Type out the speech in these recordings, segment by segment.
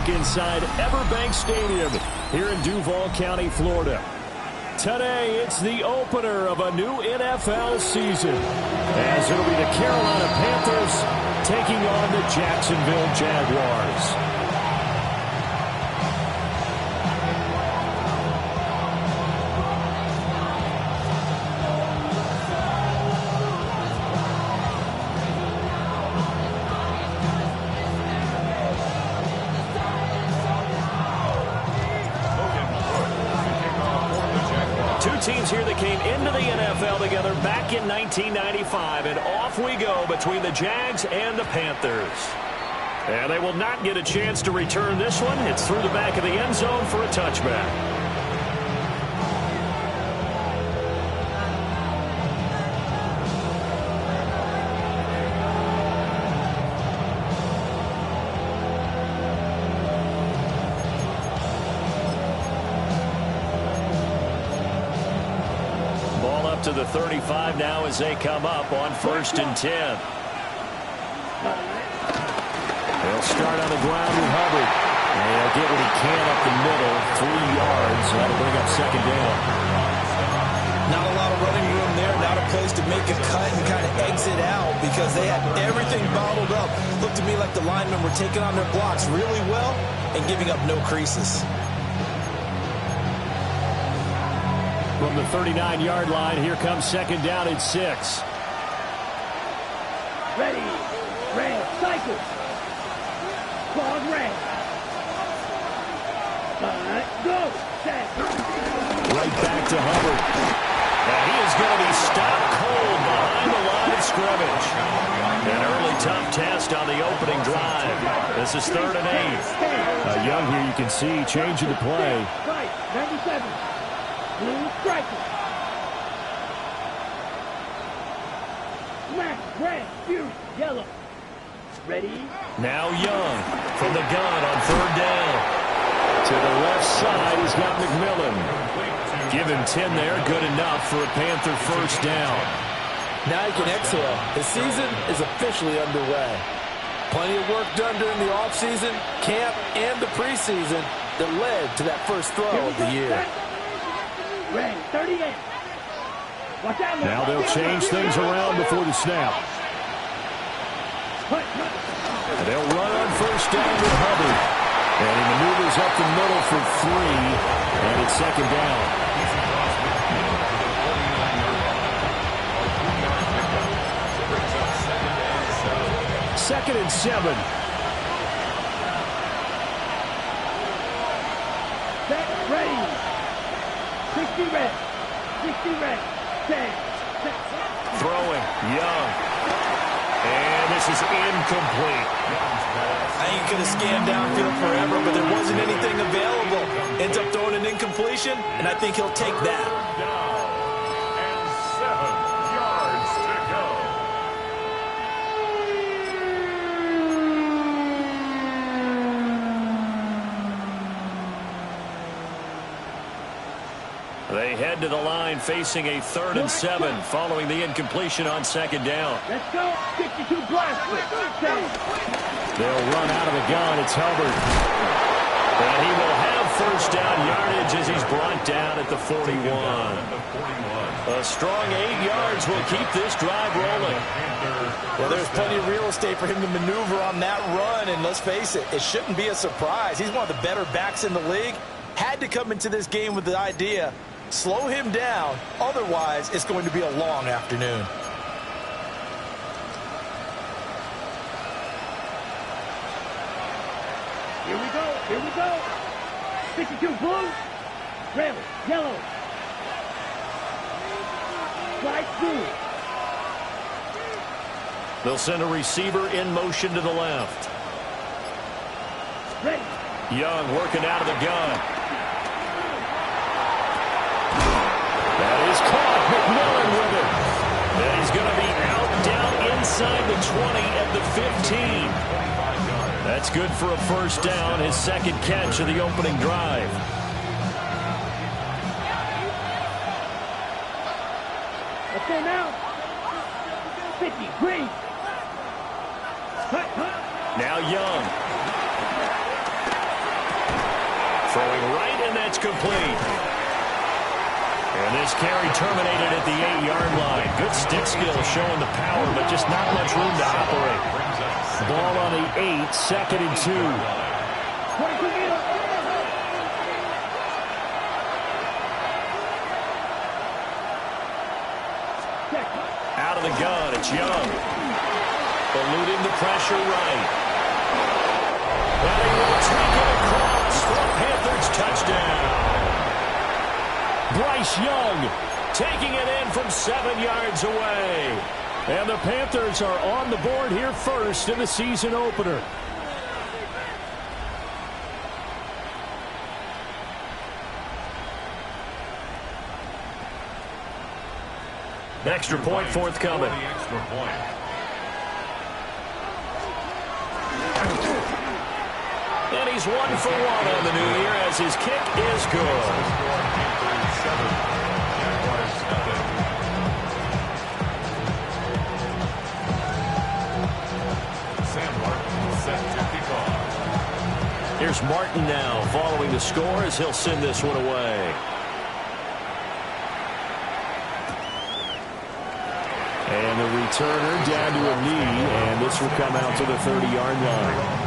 look inside Everbank Stadium here in Duval County, Florida. Today, it's the opener of a new NFL season, as it'll be the Carolina Panthers taking on the Jacksonville Jaguars. 2 teams here that came into the NFL together back in 1995, and off we go between the Jags and the Panthers. And they will not get a chance to return this one. It's through the back of the end zone for a touchback. To the 35 now as they come up on 1st and 10. They'll start on the ground with Hubbard. And he'll get what he can up the middle, 3 yards. That'll bring up 2nd down. Not a lot of running room there, not a place to make a cut and kind of exit out because they had everything bottled up. Looked to me like the linemen were taking on their blocks really well and giving up no creases. From the 39-yard line, here comes 2nd down and 6. Ready, red, cycle. Ball red. Go. Set. Right back to Hubbard. Now he is going to be stopped cold behind the line of scrimmage. An early tough test on the opening drive. This is 3rd and 8. Young here, you can see changing the play. Right, 97. Blue striker. Black, red, blue, yellow. Ready? Now Young from the gun on 3rd down. To the left side, he's got McMillan. Give him 10 there, good enough for a Panther 1st down. Now he can exhale. His season is officially underway. Plenty of work done during the offseason, camp, and the preseason that led to that first throw of the year. Red, 38. Watch out, now they'll change things around before the snap. And they'll run on 1st down with Hubbard. And he maneuvers up the middle for 3. And it's 2nd down. Second and 7. Set, ready. 60 red. 60 red. 10. Throwing. Young. And this is incomplete. I think he could have scanned downfield forever, but there wasn't anything available. Ends up throwing an incompletion, and I think he'll take that. And 7 yards to go. They head to the line facing a 3rd and 7 following the incompletion on 2nd down. Let's go. 62 blast. They'll run out of the gun. It's Hubbard. And he will have 1st down yardage as he's brought down at the 41. A strong 8 yards will keep this drive rolling. Well, there's plenty of real estate for him to maneuver on that run, and let's face it, it shouldn't be a surprise. He's one of the better backs in the league. Had to come into this game with the idea, slow him down, otherwise it's going to be a long afternoon. Here we go. Here we go. 62 blue. Red, yellow. Slide through. They'll send a receiver in motion to the left. Ready. Young working out of the gun. That is caught. McMillan with it. And he's going to be out down inside the 20 at the 15. That's good for a 1st down, his 2nd catch of the opening drive. Let's go now. 50, green. Now Young. Throwing right, and that's complete. And this carry terminated at the 8-yard line. Good stick skill showing the power, but just not much room to operate. Ball on the 8, 2nd and 2. Out of the gun, it's Young. Eluding the pressure right. And he will take it across for a Panthers touchdown. Bryce Young taking it in from 7 yards away. And the Panthers are on the board here first in the season opener. Extra point forthcoming. And he's 1 for 1 on the new year as his kick is good. Here's Martin now following the score as he'll send this one away. And the returner down to a knee, and this will come out to the 30-yard line.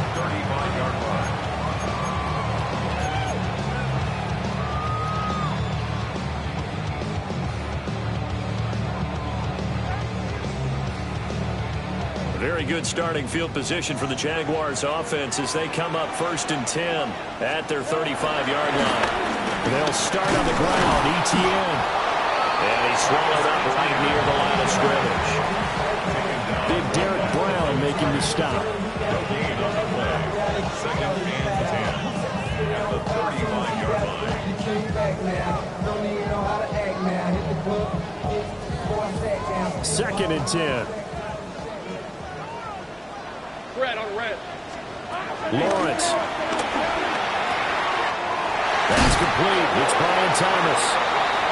Very good starting field position for the Jaguars offense as they come up 1st and 10 at their 35-yard line. They'll start on the ground, ETN. And he's swallowed up right near the line of scrimmage. Big Derek Brown making the stop. Second and 10. Lawrence. That's complete. It's Brian Thomas.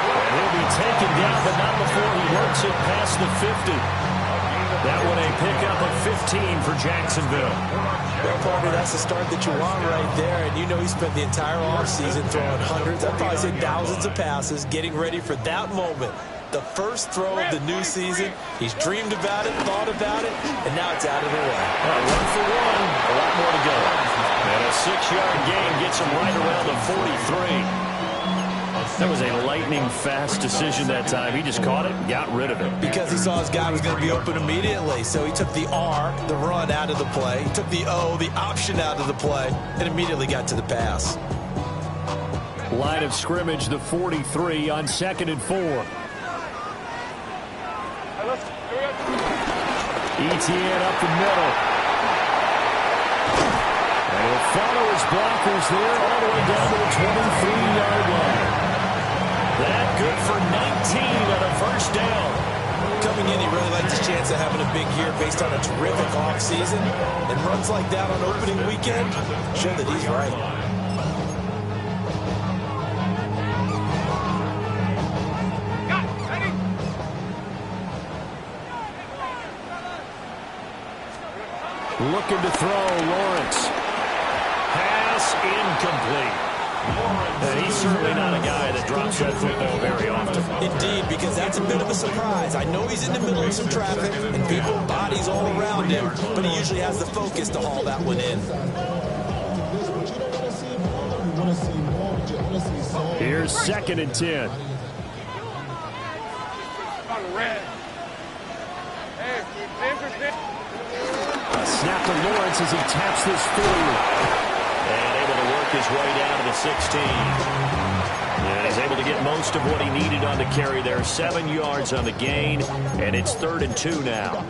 And he'll be taken down, but not before he works it past the 50. That one a pickup of 15 for Jacksonville. Well, partner, that's the start that you want right there. And you know he spent the entire offseason throwing hundreds, I'd probably say thousands of passes, getting ready for that moment. The first throw of the new season. He's dreamed about it, thought about it, and now it's out of the way. 1 for 1, a lot more to go. And a 6-yard gain gets him right around the 43. That was a lightning-fast decision that time. He just caught it and got rid of it. Because he saw his guy was going to be open immediately. So he took the R, the run, out of the play. He took the O, the option, out of the play, and immediately got to the pass. Line of scrimmage, the 43 on 2nd and 4. ETN up the middle. And he'll follow his blockers there all the way down to the 23-yard line. That good for 19 on a first down. Coming in, he really liked his chance of having a big year based on a terrific offseason. And runs like that on opening weekend show that he's right. Looking to throw, Lawrence. Pass incomplete. And he's certainly not a guy that drops that football very often. Indeed, because that's a bit of a surprise. I know he's in the middle of some traffic and people, bodies all around him, but he usually has the focus to haul that one in. Here's 2nd and 10. Snap to Lawrence as he taps this forward. And able to work his way down to the 16. And he's able to get most of what he needed on the carry there. 7 yards on the gain. And it's 3rd and 2 now.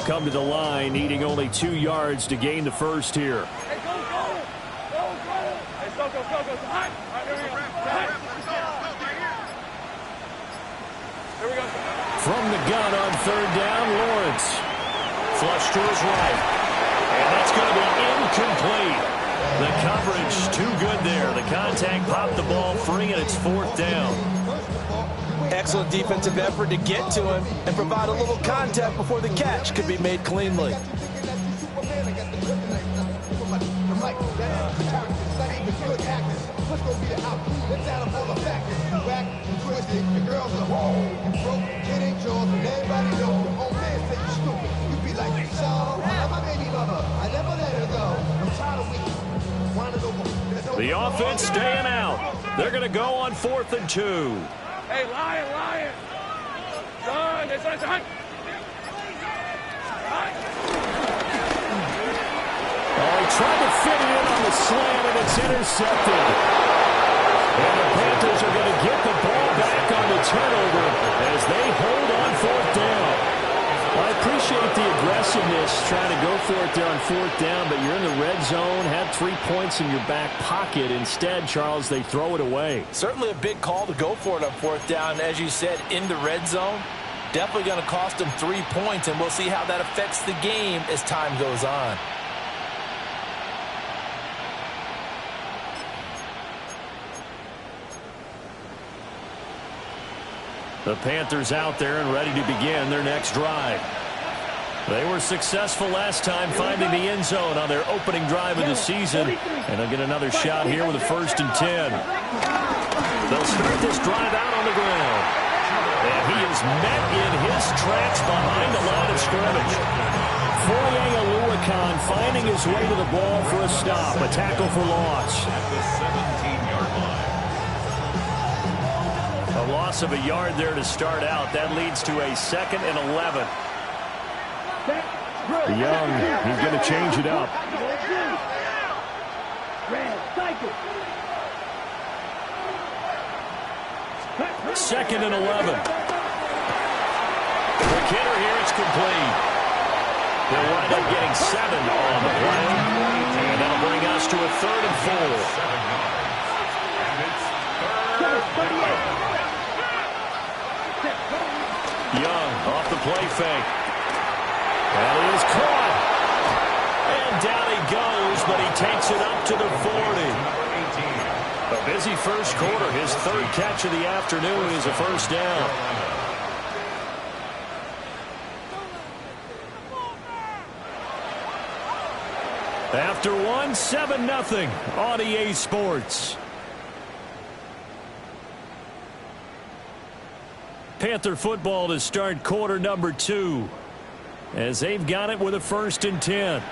Come to the line, needing only 2 yards to gain the first here. Hey, go! Hey, go! All right, here we go. Here we go. From the gun on third down, Lawrence. Flush to his right. And that's going to be incomplete. The coverage too good there. The contact popped the ball free, and it's fourth down. Excellent defensive effort to get to him and provide a little contact before the catch could be made cleanly. The offense staying out. They're going to go on 4th and 2. Hey, Lion. Son, it's on. Oh, he tried to fit it in on the slant, and it's intercepted. And the Panthers are going to get the ball back on the turnover as they hold on 4th down. Well, I appreciate the aggressiveness trying to go for it there on 4th down, but you're in the red zone, had 3 points in your back pocket. Instead, Charles, they throw it away. Certainly a big call to go for it on 4th down. As you said, in the red zone, definitely going to cost them 3 points, and we'll see how that affects the game as time goes on. The Panthers out there and ready to begin their next drive. They were successful last time finding the end zone on their opening drive of the season, and they'll get another shot here with a 1st and 10. They'll start this drive out on the ground. And he is met in his tracks behind the line of scrimmage. Foye Oluokun finding his way to the ball for a stop, a tackle for loss. At the 17-yard line. A loss of a yard there to start out. That leads to a 2nd and 11. Young, he's going to change it up. Second and 11. The kidder here, it's complete. They'll wind up getting 7 on the play. And that'll bring us to a 3rd and 4. Young off the play fake. And he is caught. And down he goes, but he takes it up to the 40. A busy first quarter. His 3rd catch of the afternoon is a first down. After one, 7-0 on EA Sports. Panther football to start quarter number 2 as they've got it with a 1st and 10.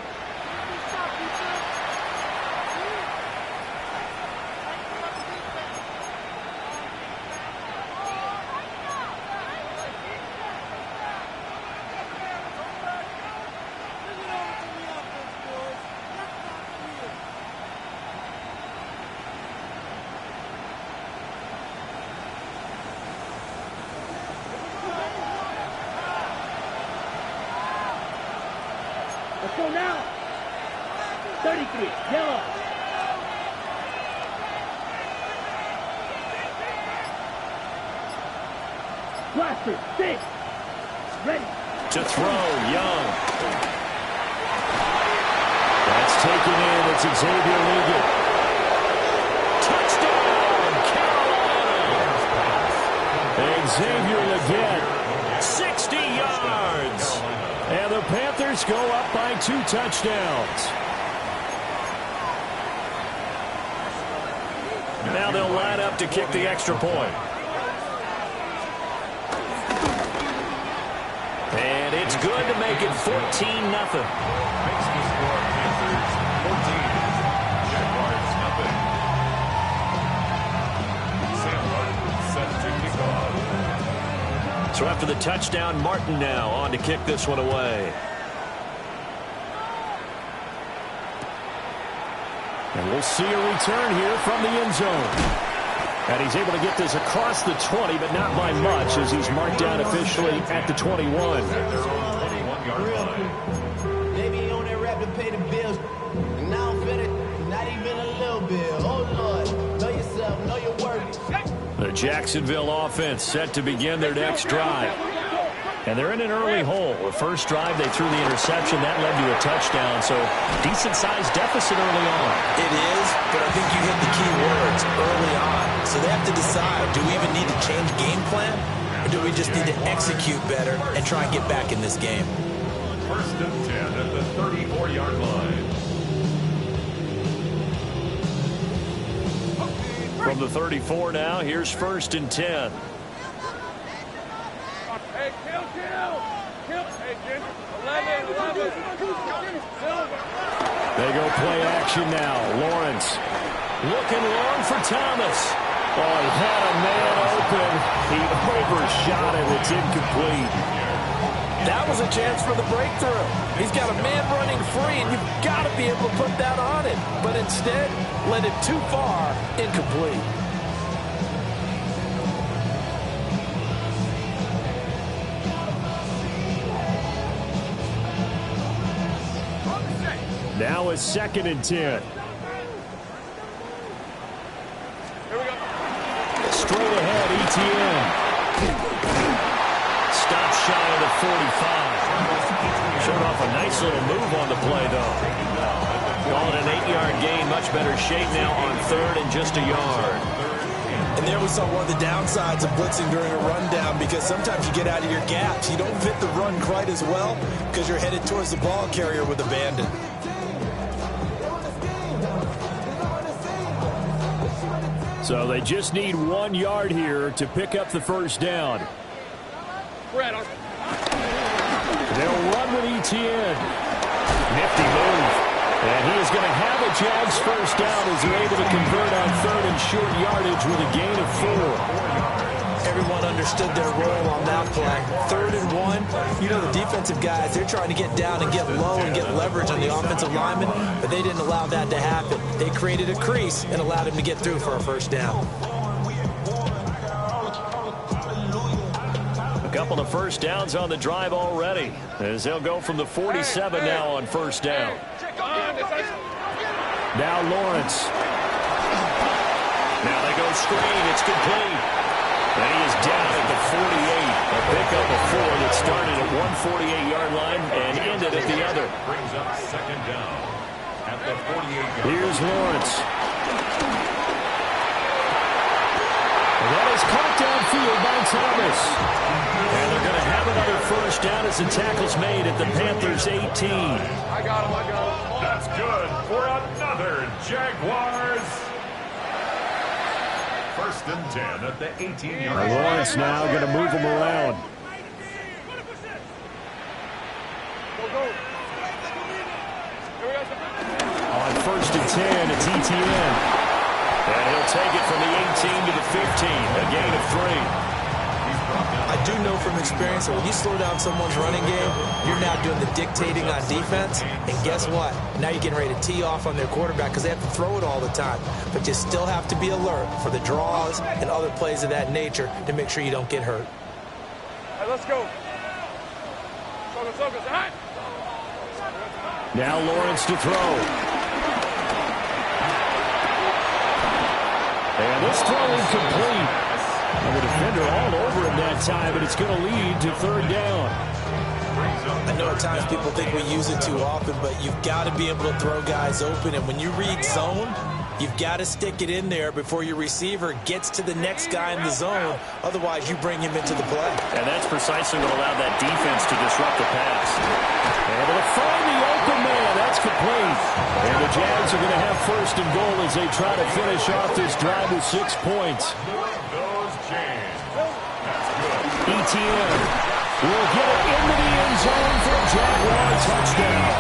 Let's go now. 33, yellow. Blaster, 6. Ready. To throw, Young. That's taken in. It's Xavier Leggett. Touchdown, Carolina. Xavier Leggett, 60 yards. And the Panthers go up by 2 touchdowns. Now they'll line up to kick the extra point. And it's good to make it 14-0. Makes the score Panthers 14. Jaguars nothing. Sam Martin set to kick off. So after the touchdown, Martin now on to kick this one away. And we'll see a return here from the end zone. And he's able to get this across the 20, but not by much, as he's marked down officially at the 21. Maybe you on that rap to pay the bills. And now I'm finished, not even a little bill. Oh, Lord, know yourself, know your worth. The Jacksonville offense set to begin their next drive. And they're in an early hole. The first drive, they threw the interception. That led to a touchdown. So decent-sized deficit early on. It is, but I think you hit the key words early on. So they have to decide, do we even need to change game plan? Or do we just need to execute better and try and get back in this game? First and 10 at the 34-yard line. From the 34 now, here's first and 10. Hey, kill. Hey, Ginger. 11. They go play action now. Lawrence looking long for Thomas. Oh, he had a man open. He overshot it. It's incomplete. That was a chance for the breakthrough. He's got a man running free, and you've got to be able to put that on him. But instead, led it too far, incomplete. Now it's second and 10. Here we go. Straight ahead, ETN. Stop shy of the 45. Showed off a nice little move on the play, though. Call it an 8-yard gain. Much better shape now on third and just a yard. And there we saw one of the downsides of blitzing during a rundown, because sometimes you get out of your gaps. You don't fit the run quite as well because you're headed towards the ball carrier with abandon. So they just need 1 yard here to pick up the first down. Brad, They'll run with ETN. Nifty move. And he is going to have a Jags first down as they're able to convert on third and short yardage with a gain of 4. Everyone understood their role on that play. 3rd and 1. You know, the defensive guys, they're trying to get down and get low and get leverage on the offensive lineman, but they didn't allow that to happen. They created a crease and allowed him to get through for a first down. A couple of first downs on the drive already, as they'll go from the 47 now on first down. Now Lawrence. Now they go screen. It's complete. And he is down at the 48. A pickup of 4 that started at 148-yard line and ended at the other. Brings up second down at the 48-yard line. Here's Lawrence. And that is caught downfield by Thomas. And they're going to have another first down as the tackle's made at the Panthers' 18. I got him. That's good for another Jaguars. First and 10 at the 18-yard line. Lawrence now going to move him around. On first and 10, it's ETN. And he'll take it from the 18 to the 15, a gain of 3. I do know from experience that when you slow down someone's running game, you're now doing the dictating on defense. And guess what? Now you're getting ready to tee off on their quarterback because they have to throw it all the time. But you still have to be alert for the draws and other plays of that nature to make sure you don't get hurt. Hey, let's go. Focus. All right. Now Lawrence to throw. And this throw incomplete. And the defender all over him that time, but it's going to lead to third down. I know at times people think we use it too often, but you've got to be able to throw guys open. And when you read zone, you've got to stick it in there before your receiver gets to the next guy in the zone. Otherwise, you bring him into the play. And that's precisely what allowed that defense to disrupt the pass. Able to find the open man. That's complete. And the Jags are going to have first and goal as they try to finish off this drive with 6 points. ETN will get it into the end zone for a Jaguar touchdown.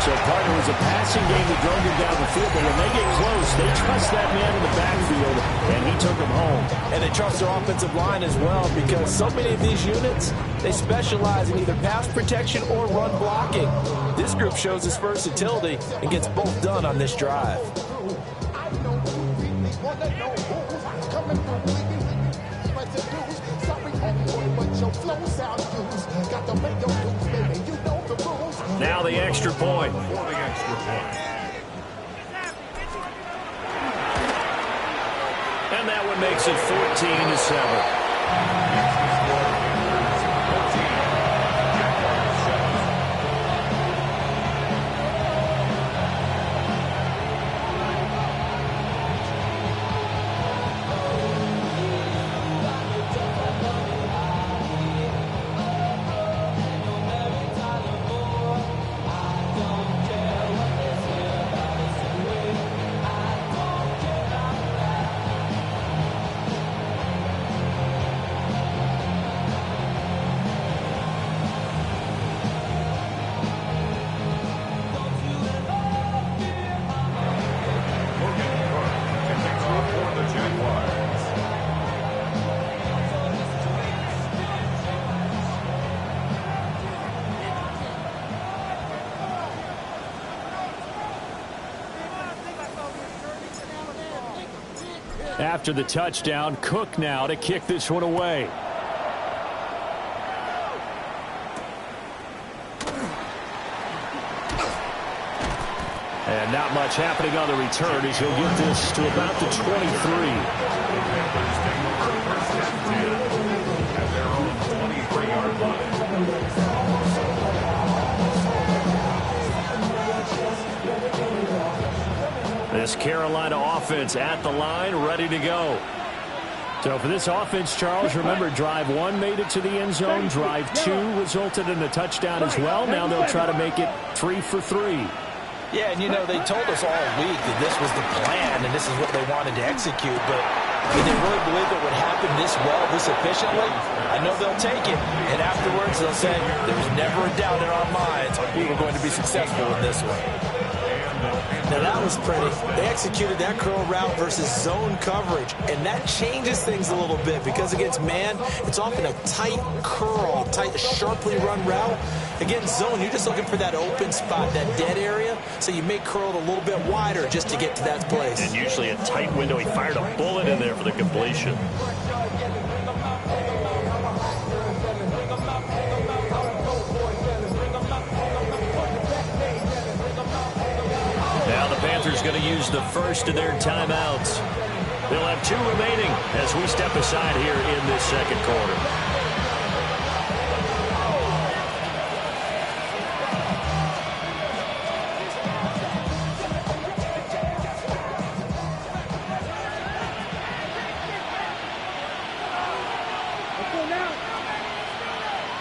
So, partner, was a passing game that drove him down the field, but when they get close, they trust that man in the backfield, and he took him home. And they trust their offensive line as well, because so many of these units, they specialize in either pass protection or run blocking. This group shows its versatility and gets both done on this drive. Now the extra point. For the extra point. And that one makes it 14-7. After the touchdown, Cook now to kick this one away. And not much happening on the return as he'll get this to about the 23. This Carolina offense at the line, ready to go. So for this offense, Charles, remember, drive 1 made it to the end zone. Drive 2 resulted in a touchdown as well. Now they'll try to make it 3 for 3. Yeah, and you know, they told us all week that this was the plan and this is what they wanted to execute, but did they really believe it would happen this well, this efficiently? I know they'll take it, and afterwards they'll say, there's never a doubt in our minds we were going to be successful in this one. Now that was pretty. They executed that curl route versus zone coverage, and that changes things a little bit because against man, it's often a tight curl, tight, sharply run route. Against zone, you're just looking for that open spot, that dead area, so you may curl it a little bit wider just to get to that place. And usually a tight window. He fired a bullet in there for the completion. Now the Panthers going to use the first of their timeouts. They'll have 2 remaining as we step aside here in this second quarter.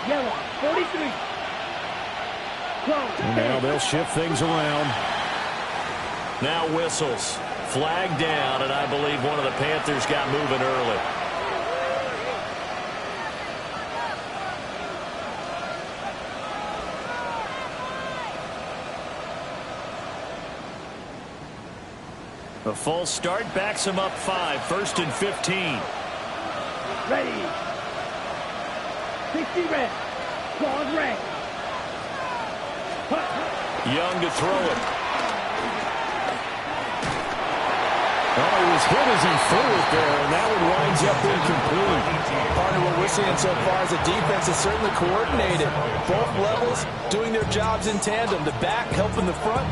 Yellow, 43. Now they'll shift things around. Now whistles. Flag down, and I believe one of the Panthers got moving early. A false start backs him up 5. 1st and 15. Ready. 60 red. Claws red. Young to throw it. Oh, he was hit as he threw it there, and that one winds up incomplete. Partner, what we're seeing so far is the defense is certainly coordinated. Both levels doing their jobs in tandem. The back helping the front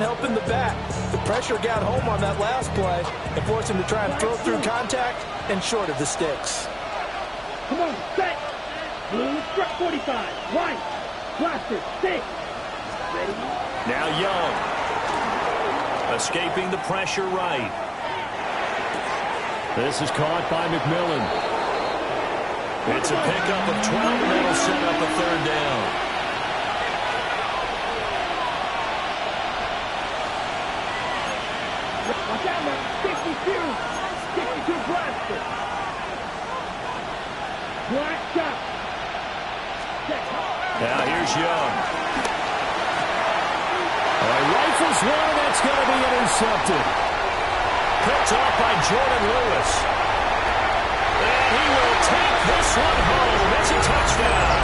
helping the back. The pressure got home on that last play and forced him to try and throw through contact and short of the sticks. Come on, set. Blue, struck 45. White, blaster, 6. Ready. Now Young. Escaping the pressure right. This is caught by McMillan. It's a pickup of 12, and that'll set up a 3rd down. Watch out now. 62. 62 blaster. Black shot. Now here's Young. Rifles one, and that's going to be intercepted. Picked off by Jordan Lewis. And he will take this one home. It's a touchdown.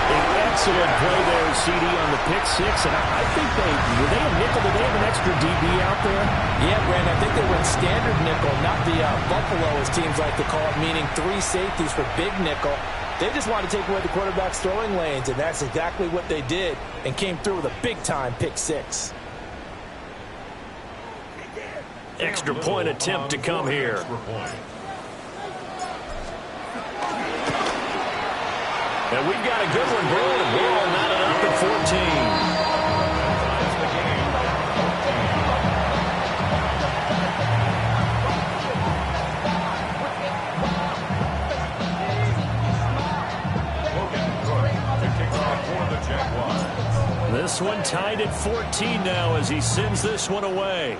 An excellent play there, CD, on the pick 6. And I think were they a nickel? Did they have an extra DB out there? Yeah, Brandon, I think they were in standard nickel, not the Buffalo, as teams like to call it, meaning 3 safeties for big nickel. They just wanted to take away the quarterback's throwing lanes, and that's exactly what they did and came through with a big-time pick 6. Extra point attempt to come here. And we've got a good one brewing. We're all knotted up at 14. This one tied at 14 now as he sends this one away.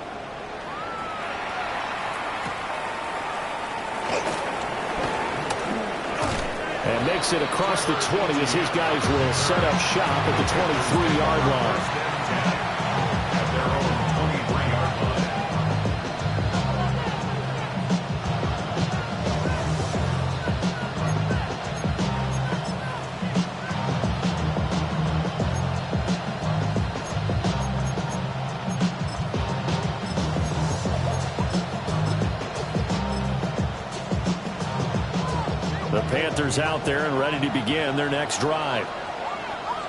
And makes it across the 20 as his guys will set up shop at the 23-yard line. The Panthers out there and ready to begin their next drive.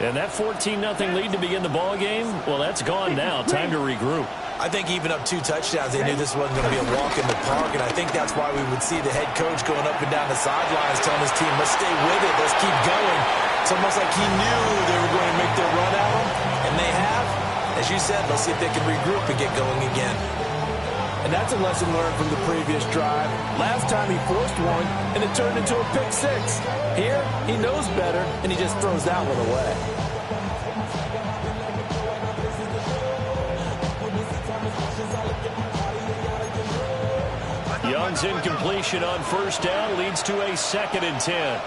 And that 14-0 lead to begin the ball game, well, that's gone now. Time to regroup. I think even up 2 touchdowns, they knew this wasn't going to be a walk in the park, and I think that's why we would see the head coach going up and down the sidelines telling his team, let's stay with it, let's keep going. It's almost like he knew they were going to make their run at him, and they have. As you said, let's see if they can regroup and get going again. And that's a lesson learned from the previous drive. Last time he forced one, and it turned into a pick 6. Here, he knows better, and he just throws that one away. Young's incompletion on first down leads to a 2nd and 10.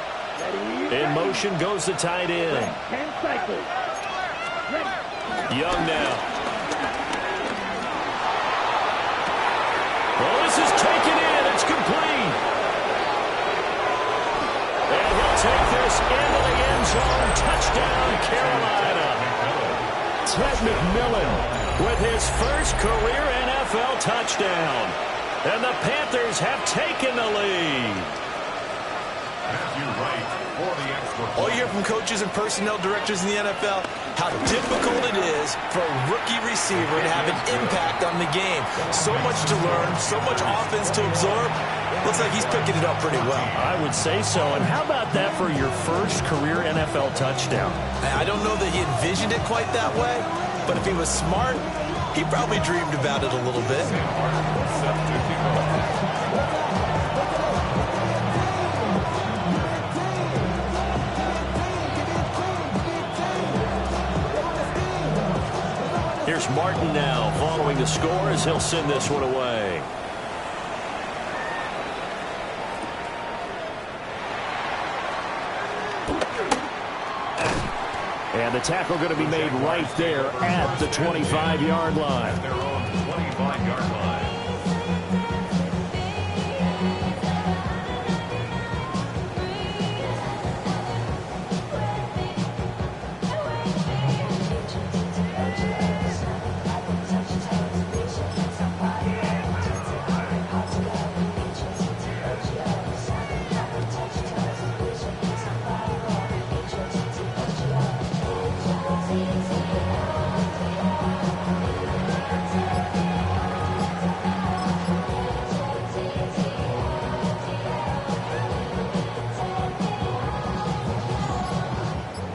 In motion goes the tight end. 10 cycles. Young now. Well, this is taken in. It's complete. And he'll take this into the end zone. Touchdown, Carolina. Ted McMillan with his first career NFL touchdown. And the Panthers have taken the lead. All you hear from coaches and personnel directors in the NFL, how difficult it is for a rookie receiver to have an impact on the game. So much to learn, so much offense to absorb. Looks like he's picking it up pretty well. I would say so. And how about that for your first career NFL touchdown? I don't know that he envisioned it quite that way, but if he was smart, he probably dreamed about it a little bit. Here's Martin now following the score as he'll send this one away. And the tackle going to be made right there at the 25-yard line. Their own 25-yard line.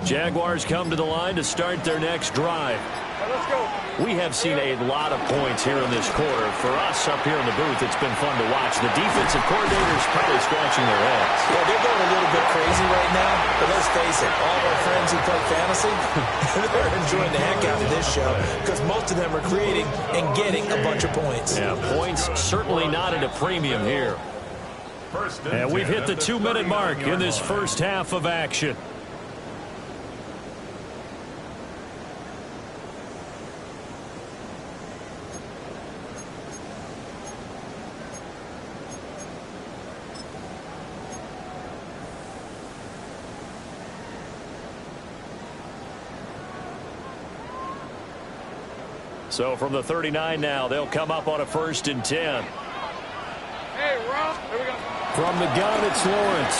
Jaguars come to the line to start their next drive. Let's go. We have seen a lot of points here in this quarter. For us up here in the booth, it's been fun to watch. The defensive coordinators probably scratching their heads. Yeah, they're going a little bit crazy right now, but let's face it, all of our friends who play fantasy, they're enjoying the heck out of this show because most of them are creating and getting a bunch of points. Yeah, points certainly not at a premium here. And we've hit the 2-minute mark in this first half of action. So from the 39 now, they'll come up on a 1st and 10. Hey, Rob, here we go. From the gun, it's Lawrence.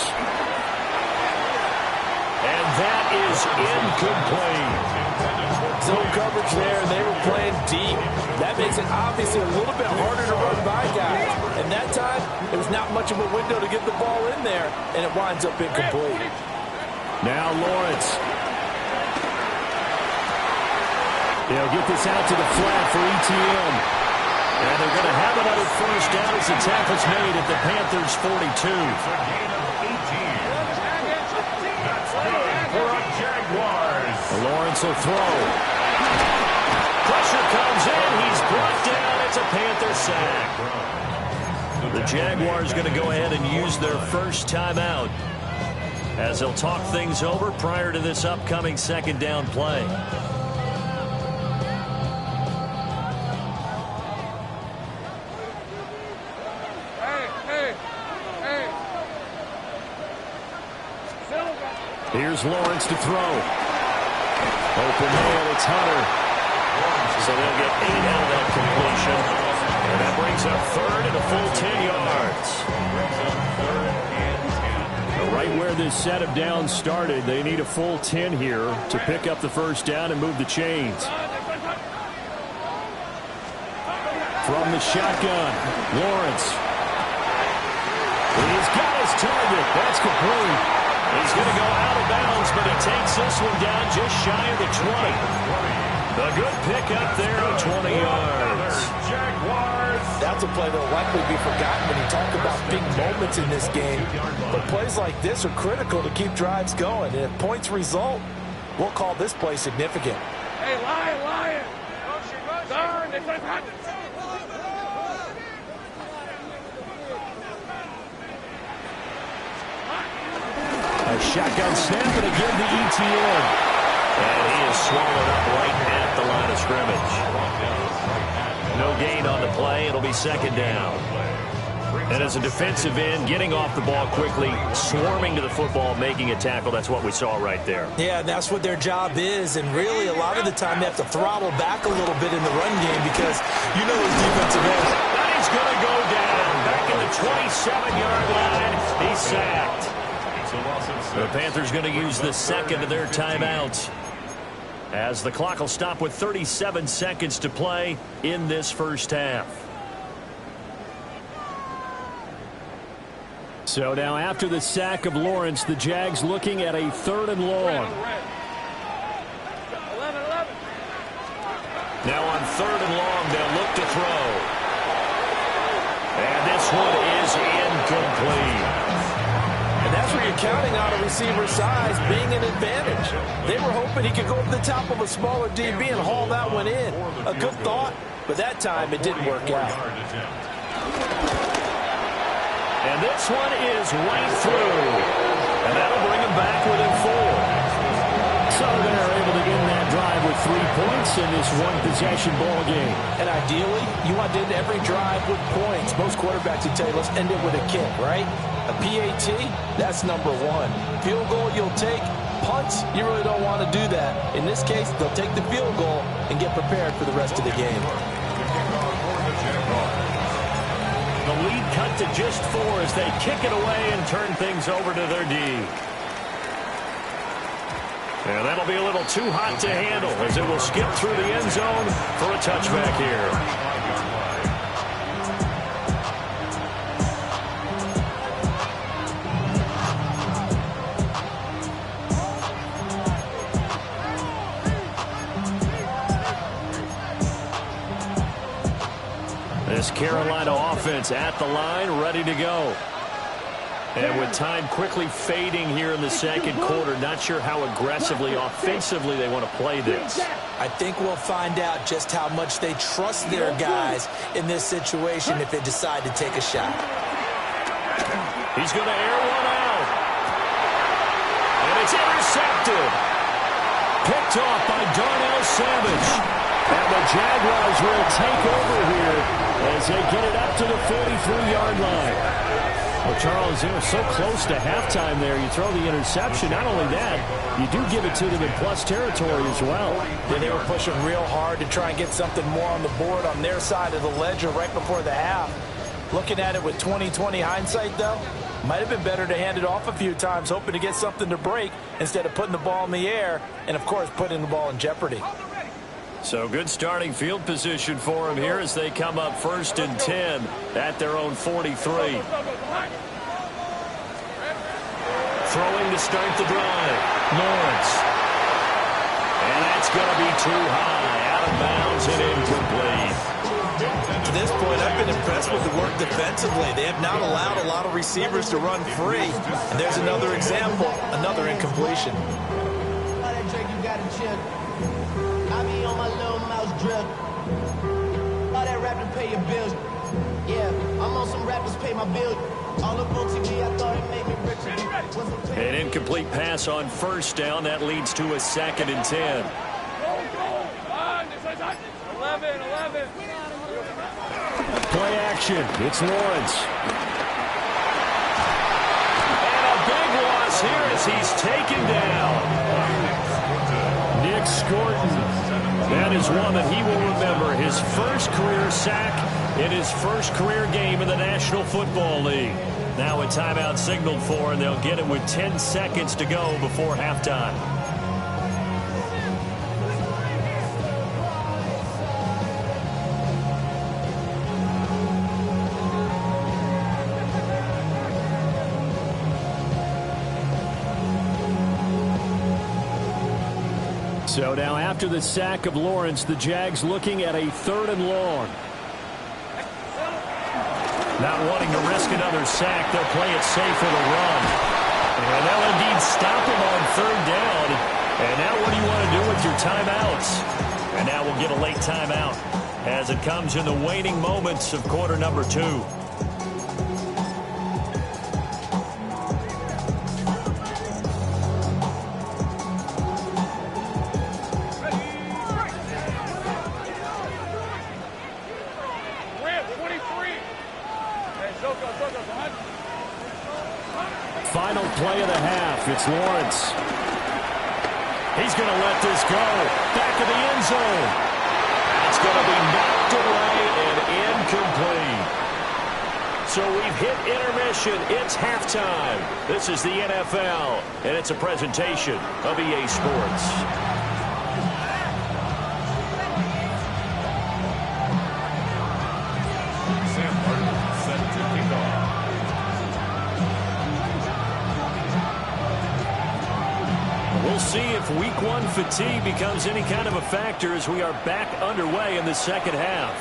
And that is incomplete. Zone coverage there, and they were playing deep. That makes it obviously a little bit harder to run by guys. And that time, there was not much of a window to get the ball in there, and it winds up incomplete. Now Lawrence. They'll get this out to the flat for ETN. And they're going to have another first down as the tackle's made at the Panthers' 42. For a Jaguars. Lawrence will throw. Pressure comes in. He's brought down. It's a Panther sack. The Jaguars going to go ahead and use their first timeout as they'll talk things over prior to this upcoming 2nd down play. Here's Lawrence to throw. Open man, it's Hunter. So they'll get 8 out of that completion. And that brings up 3rd and a full 10 yards. Brings up 3rd and 10. The right where this set of downs started. They need a full 10 here to pick up the first down and move the chains. From the shotgun, Lawrence. He's got his target. That's complete. He's going to go out of bounds, but he takes this one down just shy of the 20. A good pickup there of 20 yards. That's a play that will likely be forgotten when you talk about big moments in this game. But plays like this are critical to keep drives going. And if points result, we'll call this play significant. Hey, Lion! Darn, it's hot. A shotgun snap and again to ETN. And he is swallowed up right at the line of scrimmage. No gain on the play. It'll be second down. And as a defensive end, getting off the ball quickly, swarming to the football, making a tackle, that's what we saw right there. Yeah, and that's what their job is. And really, a lot of the time, they have to throttle back a little bit in the run game because you know his defensive end. And he's going to go down. Back in the 27-yard line. He's sacked. The Panthers going to use the second of their timeouts, as the clock will stop with 37 seconds to play in this first half. So now after the sack of Lawrence, the Jags looking at a 3rd and long. Now on 3rd and long, they'll look to throw. And this one is incomplete. And that's where you're counting on a receiver's size being an advantage. They were hoping he could go over the top of a smaller DB and haul that one in. A good thought, but that time it didn't work out. And this one is right through. And that'll bring him back within 4. So they're able to end that drive with 3 points in this one-possession ball game. And ideally, you want to end every drive with points. Most quarterbacks would tell you, let's end it with a kick, right? A PAT, that's number 1. Field goal, you'll take. Punts, you really don't want to do that. In this case, they'll take the field goal and get prepared for the rest of the game. The lead cut to just 4 as they kick it away and turn things over to their D. And that'll be a little too hot to handle as it will skip through the end zone for a touchback here. This Carolina offense at the line, ready to go. And with time quickly fading here in the second quarter, not sure how aggressively, offensively they want to play this. I think we'll find out just how much they trust their guys in this situation if they decide to take a shot. He's going to air one out. And it's intercepted. Picked off by Darnell Savage. And the Jaguars will take over here as they get it up to the 43-yard line. Well, Charles, they were so close to halftime there. You throw the interception. Not only that, you do give it to them in plus territory as well. Yeah, they were pushing real hard to try and get something more on the board on their side of the ledger right before the half. Looking at it with 20/20 hindsight, though, might have been better to hand it off a few times, hoping to get something to break instead of putting the ball in the air and, of course, putting the ball in jeopardy. So good starting field position for them here as they come up 1st and 10 at their own 43. Throwing to start the drive. Lawrence. And that's going to be too high. Out of bounds and incomplete. To this point, I've been impressed with the work defensively. They have not allowed a lot of receivers to run free. And there's another example, another incompletion. I be on my little mouse drip. All that rapping pay your bills. Yeah, I'm on some rappers pay my bills. All up on TV, I thought it made me richer. An incomplete pass on 1st down. That leads to a 2nd and 10. 11. Play action. It's Lawrence. And a big loss here as he's taken down. Nick Scorton. That is one that he will remember. His first career sack in his first career game in the National Football League. Now a timeout signaled for, and they'll get it with 10 seconds to go before halftime. So now after the sack of Lawrence, the Jags looking at a 3rd and long. Not wanting to risk another sack, they'll play it safe for the run. And they'll indeed stop him on 3rd down. And now what do you want to do with your timeouts? And now we'll get a late timeout as it comes in the waning moments of quarter number 2. Final play of the half. It's Lawrence. He's going to let this go. Back of the end zone. It's going to be knocked away and incomplete. So we've hit intermission. It's halftime. This is the NFL, and it's a presentation of EA Sports. We'll see if Week 1 fatigue becomes any kind of a factor as we are back underway in the second half.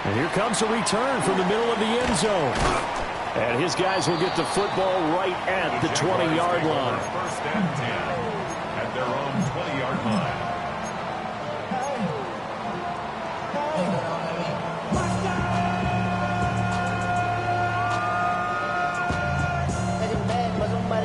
And here comes a return from the middle of the end zone. And his guys will get the football right at the 20-yard line. First and 10 at their own 20-yard line.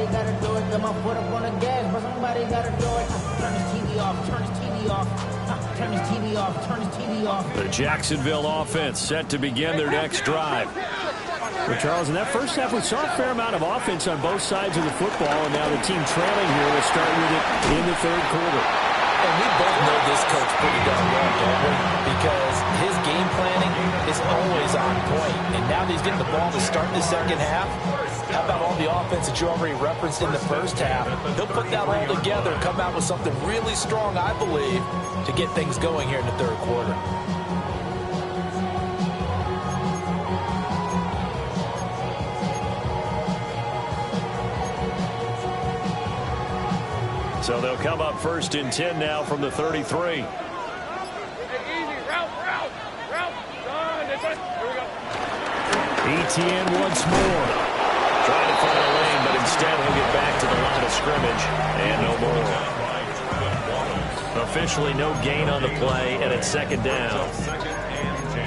Gotta do it. Got my foot up on the gas, but somebody gotta do it. Turn his TV off. Turn his TV off. Turn his TV off. Turn his TV off. The Jacksonville offense set to begin their next drive. Well, Charles, in that first half, we saw a fair amount of offense on both sides of the football, and now the team trailing here will start with it in the 3rd quarter. And we both know this coach pretty darn well, don't we? Because his game planning is always on point. And now that he's getting the ball to start the second half, how about all the offense that you already referenced in the first half? He'll put that all together and come out with something really strong, I believe, to get things going here in the 3rd quarter. So they'll come up 1st and 10 now from the 33. Hey, easy. Route. Done. Here we go. ETN once more. Trying to find a lane, but instead he'll get back to the line of scrimmage. And no more. Officially no gain on the play, and it's 2nd down.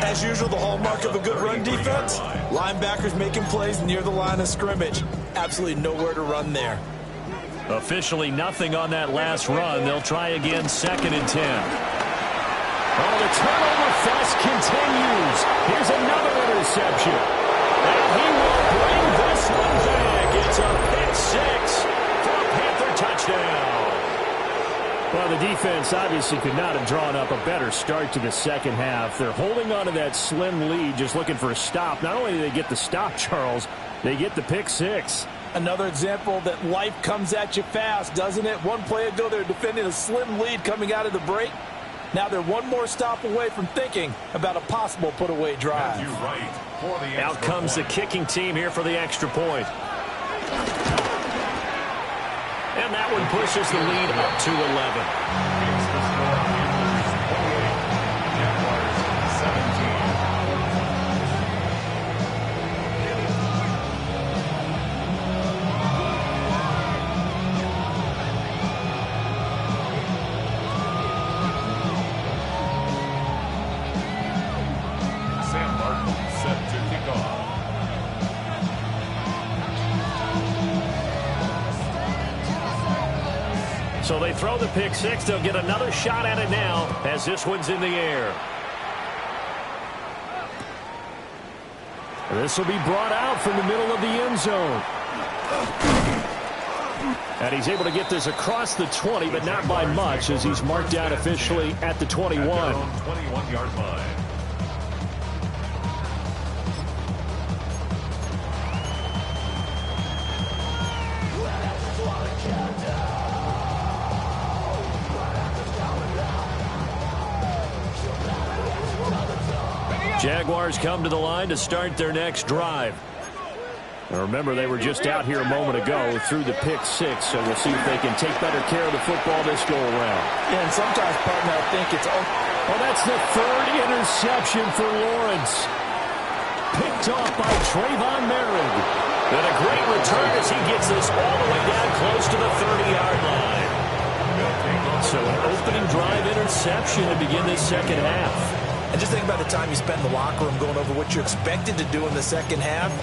As usual, the hallmark of a good run defense, linebackers making plays near the line of scrimmage. Absolutely nowhere to run there. Officially nothing on that last run. They'll try again, 2nd and 10. Oh, the turnover fest continues. Here's another interception. And he will bring this one back. It's a pick 6 for a Panther touchdown. Well, the defense obviously could not have drawn up a better start to the second half. They're holding on to that slim lead, just looking for a stop. Not only do they get the stop, Charles, they get the pick 6. Another example that life comes at you fast, doesn't it? One play ago, they're defending a slim lead coming out of the break. Now they're one more stop away from thinking about a possible put-away drive. Out comes the kicking team here for the extra point. And that one pushes the lead up to 11. So they throw the pick 6. They'll get another shot at it now as this one's in the air. This will be brought out from the middle of the end zone. And he's able to get this across the 20, but not by much as he's marked down officially at the 21. 21-yard line. Jaguars come to the line to start their next drive. Now remember, they were just out here a moment ago through the pick six, so we'll see if they can take better care of the football this go-around. Yeah, and sometimes, partner, I think it's... Oh, that's the third interception for Lawrence. Picked off by Trayvon Merritt. And a great return as he gets this all the way down close to the 30-yard line. So an opening drive interception to begin this second half. And just think about the time you spend in the locker room going over what you expected to do in the second half.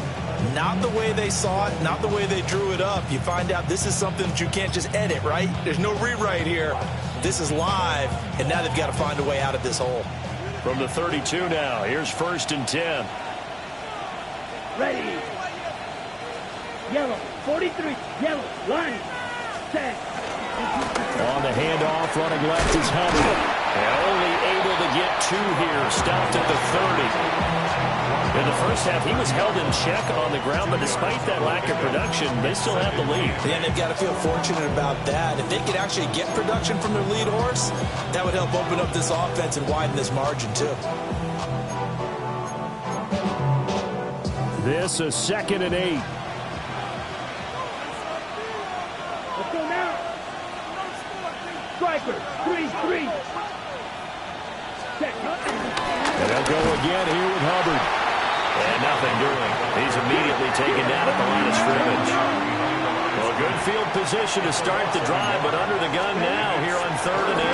Not the way they saw it, not the way they drew it up. You find out this is something that you can't just edit, right? There's no rewrite here. This is live, and now they've got to find a way out of this hole. From the 32 now, here's 1st and 10. Ready. Yellow. 43. Yellow. Line. Set. On the handoff, running left is Hubbard. And only able to get 2 here. Stopped at the 30. In the first half, he was held in check on the ground, but despite that lack of production, they still have the lead. And they've got to feel fortunate about that. If they could actually get production from their lead horse, that would help open up this offense and widen this margin, too. This is 2nd and 8. Let's go now. Striker. 3-3. And they'll go again here with Hubbard. And nothing doing. He's immediately taken down at the line of scrimmage. Well, good field position to start the drive, but under the gun now here on 3rd and 8.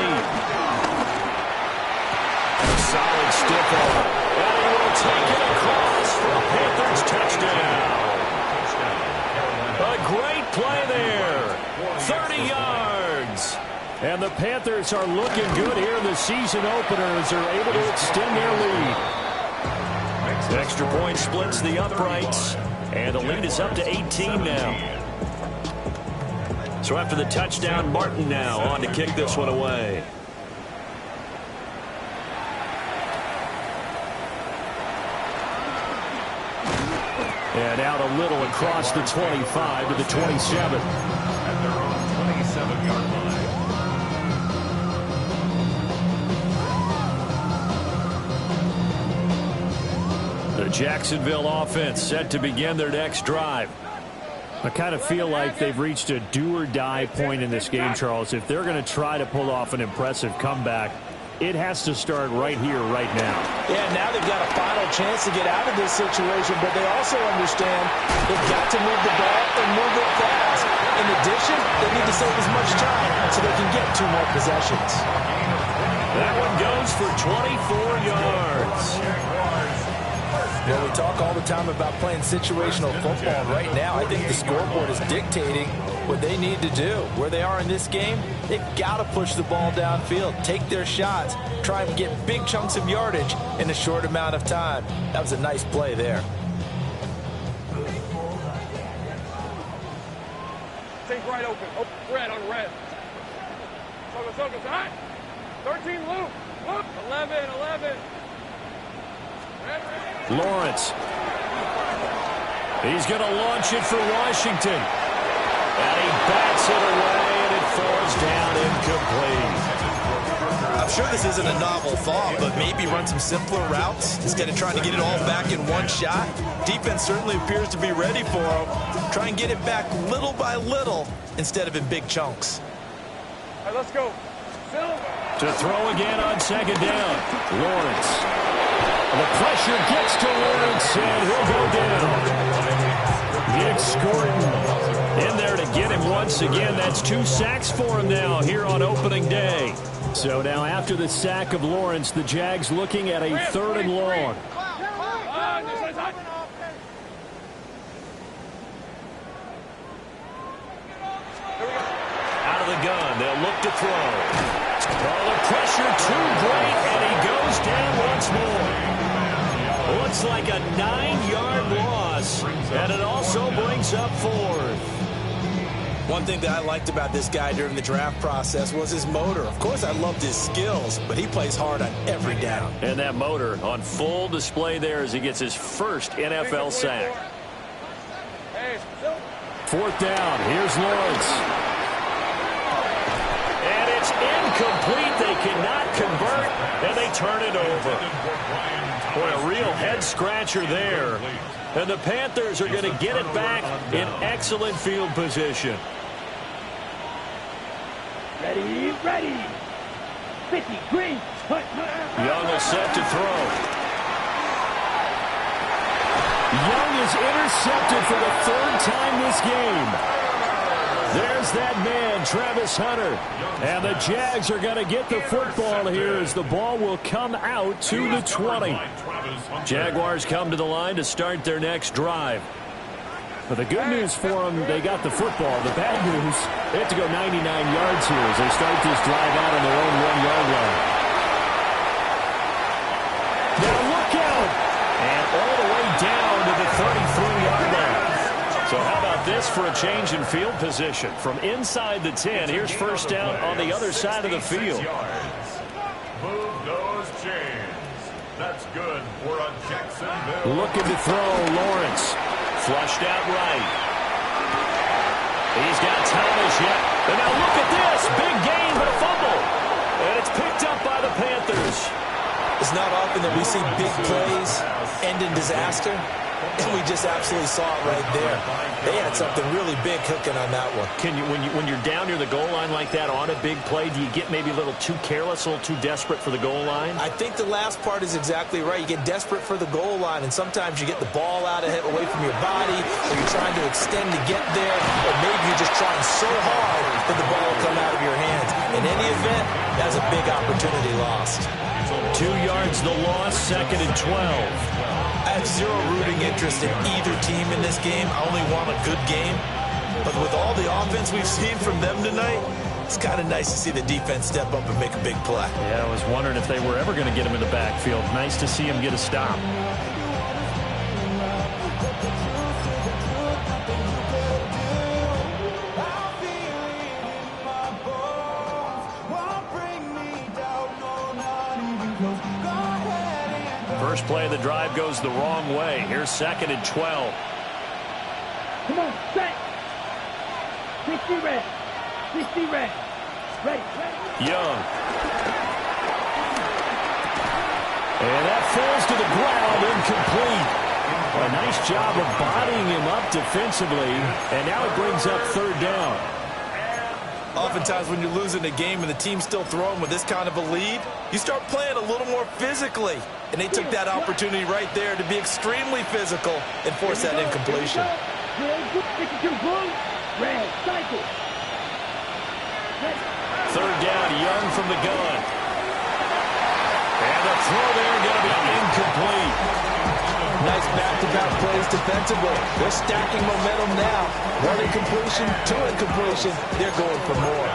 A solid stiff arm. And he will take it across for a Panthers touchdown. A great play there. 30 yards. And the Panthers are looking good here in the season opener as they're able to extend their lead. Extra point splits the uprights, and the lead is up to 18 now. So after the touchdown, Martin now on to kick this one away. And out a little across the 25 to the 27. At their own 27-yard line. The Jacksonville offense set to begin their next drive. I kind of feel like they've reached a do-or-die point in this game, Charles. If they're going to try to pull off an impressive comeback, it has to start right here, right now. Yeah, now they've got a final chance to get out of this situation, but they also understand they've got to move the ball and move it fast. In addition, they need to save as much time so they can get 2 more possessions. That one goes for 24 yards. Well, we talk all the time about playing situational football. Right now, I think the scoreboard is dictating what they need to do. Where they are in this game, they've got to push the ball downfield, take their shots, try and get big chunks of yardage in a short amount of time. That was a nice play there. Take right open. Oh, red on red. Focus, all right. 13 loop. 11. Lawrence. He's going to launch it for Washington. And he bats it away, and it falls down incomplete. I'm sure this isn't a novel thought, but maybe run some simpler routes instead of trying to get it all back in one shot. Defense certainly appears to be ready for him. Try and get it back little by little instead of in big chunks. All right, let's go. To throw again on 2nd down. Lawrence. The pressure gets to Lawrence, and he'll go down. Nick Scorton in there to get him once again. That's 2 sacks for him now here on opening day. So now after the sack of Lawrence, the Jags looking at a 3rd and long. Out of the gun, they'll look to throw. Oh, the pressure too great, and he goes down once more. Looks like a 9-yard loss, and it also brings up 4th. One thing that I liked about this guy during the draft process was his motor. Of course, I loved his skills, but he plays hard on every down. And that motor on full display there as he gets his first NFL sack. 4th down. Here's Lawrence. And it's incomplete. They cannot convert, and they turn it over. Boy, a real head-scratcher there. And the Panthers are going to get it back in excellent field position. Ready, ready. 50, green. Young is set to throw. Young is intercepted for the third time this game. There's that man, Travis Hunter. And the Jags are going to get the football here as the ball will come out to the 20. Jaguars come to the line to start their next drive. But the good news for them, they got the football. The bad news, they have to go 99 yards here as they start this drive out on their own 1-yard line. Now look out! And all the way down to the 33-yard line. So how about this for a change in field position? From inside the 10, here's first down on the other side of the field. Move those chains. That's good for a Jacksonville. Looking to throw, Lawrence. Flushed out right. He's got Thomas yet. And now look at this. Big gain, but a fumble. And it's picked up by the Panthers. It's not often that we see big plays end in disaster. And we just absolutely saw it right there. They had something really big cooking on that one. Can you, when you're down near the goal line like that on a big play, do you get maybe a little too careless, a little too desperate for the goal line? I think the last part is exactly right. You get desperate for the goal line, and sometimes you get the ball out ahead, away from your body, or you're trying to extend to get there, or maybe you're just trying so hard that the ball will come out of your hands. In any event, that's a big opportunity lost. 2 yards the loss, 2nd and 12. I have zero rooting interest in either team in this game. I only want a good game. But with all the offense we've seen from them tonight, it's kind of nice to see the defense step up and make a big play. Yeah, I was wondering if they were ever going to get him in the backfield. Nice to see him get a stop. First play of the drive goes the wrong way. Here's 2nd and 12. Come on, set. 60 red. 60 red. Ready, ready. Young. And that falls to the ground, incomplete. A nice job of bodying him up defensively. And now it brings up 3rd down. Oftentimes when you're losing a game and the team's still throwing with this kind of a lead, you start playing a little more physically. And they took that opportunity right there to be extremely physical and force that incompletion. 62 blue, red, cycle. 3rd down, Young from the gun. And the throw there going to be incomplete. Nice back-to-back plays defensively. They're stacking momentum now. 1 incompletion, 2 incompletion. They're going for more.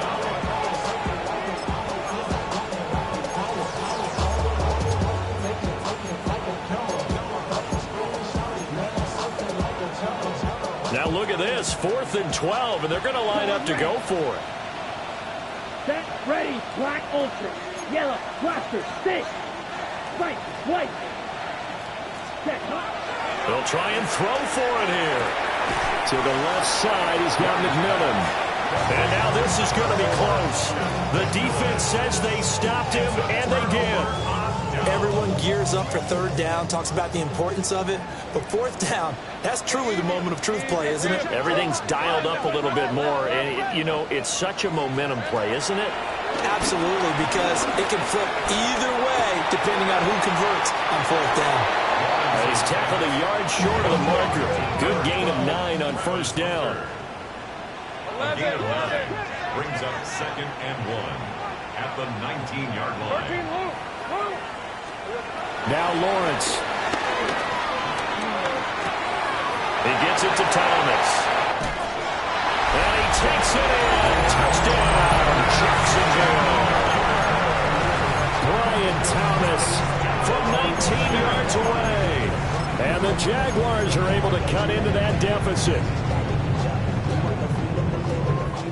Now look at this, 4th and 12, and they're going to line up to go for it. Set, ready, black ultra, yellow, blaster, stick, white, white. Set, They'll try and throw for it here. To the left side, he's got McMillan. And now this is going to be close. The defense says they stopped him, and they did. Everyone gears up for 3rd down, talks about the importance of it. But 4th down, that's truly the moment of truth play, isn't it? Everything's dialed up a little bit more. And, you know, it's such a momentum play, isn't it? Absolutely, because it can flip either way depending on who converts on 4th down. He's tackled a yard short of the marker. Good gain of 9 on 1st down. A gain of 9 brings up 2nd and 1 at the 19-yard line. Now Lawrence. He gets it to Thomas. And he takes it in. Touchdown, Jacksonville. Brian Thomas from 19 yards away. And the Jaguars are able to cut into that deficit.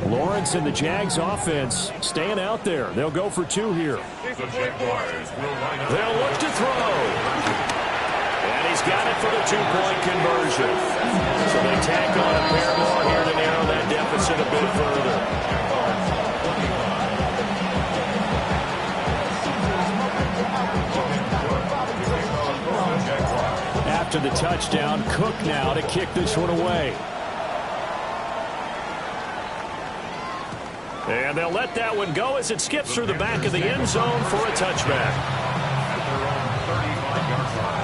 Lawrence and the Jags offense staying out there. They'll go for 2 here. The Jaguars will line up. They'll look to throw. And he's got it for the 2-point conversion. So they tack on a pair more here to narrow that deficit a bit further. touchdown. Cook now to kick this one away. And they'll let that one go as it skips through the back of the end zone for a touchback. At their own 35-yard line.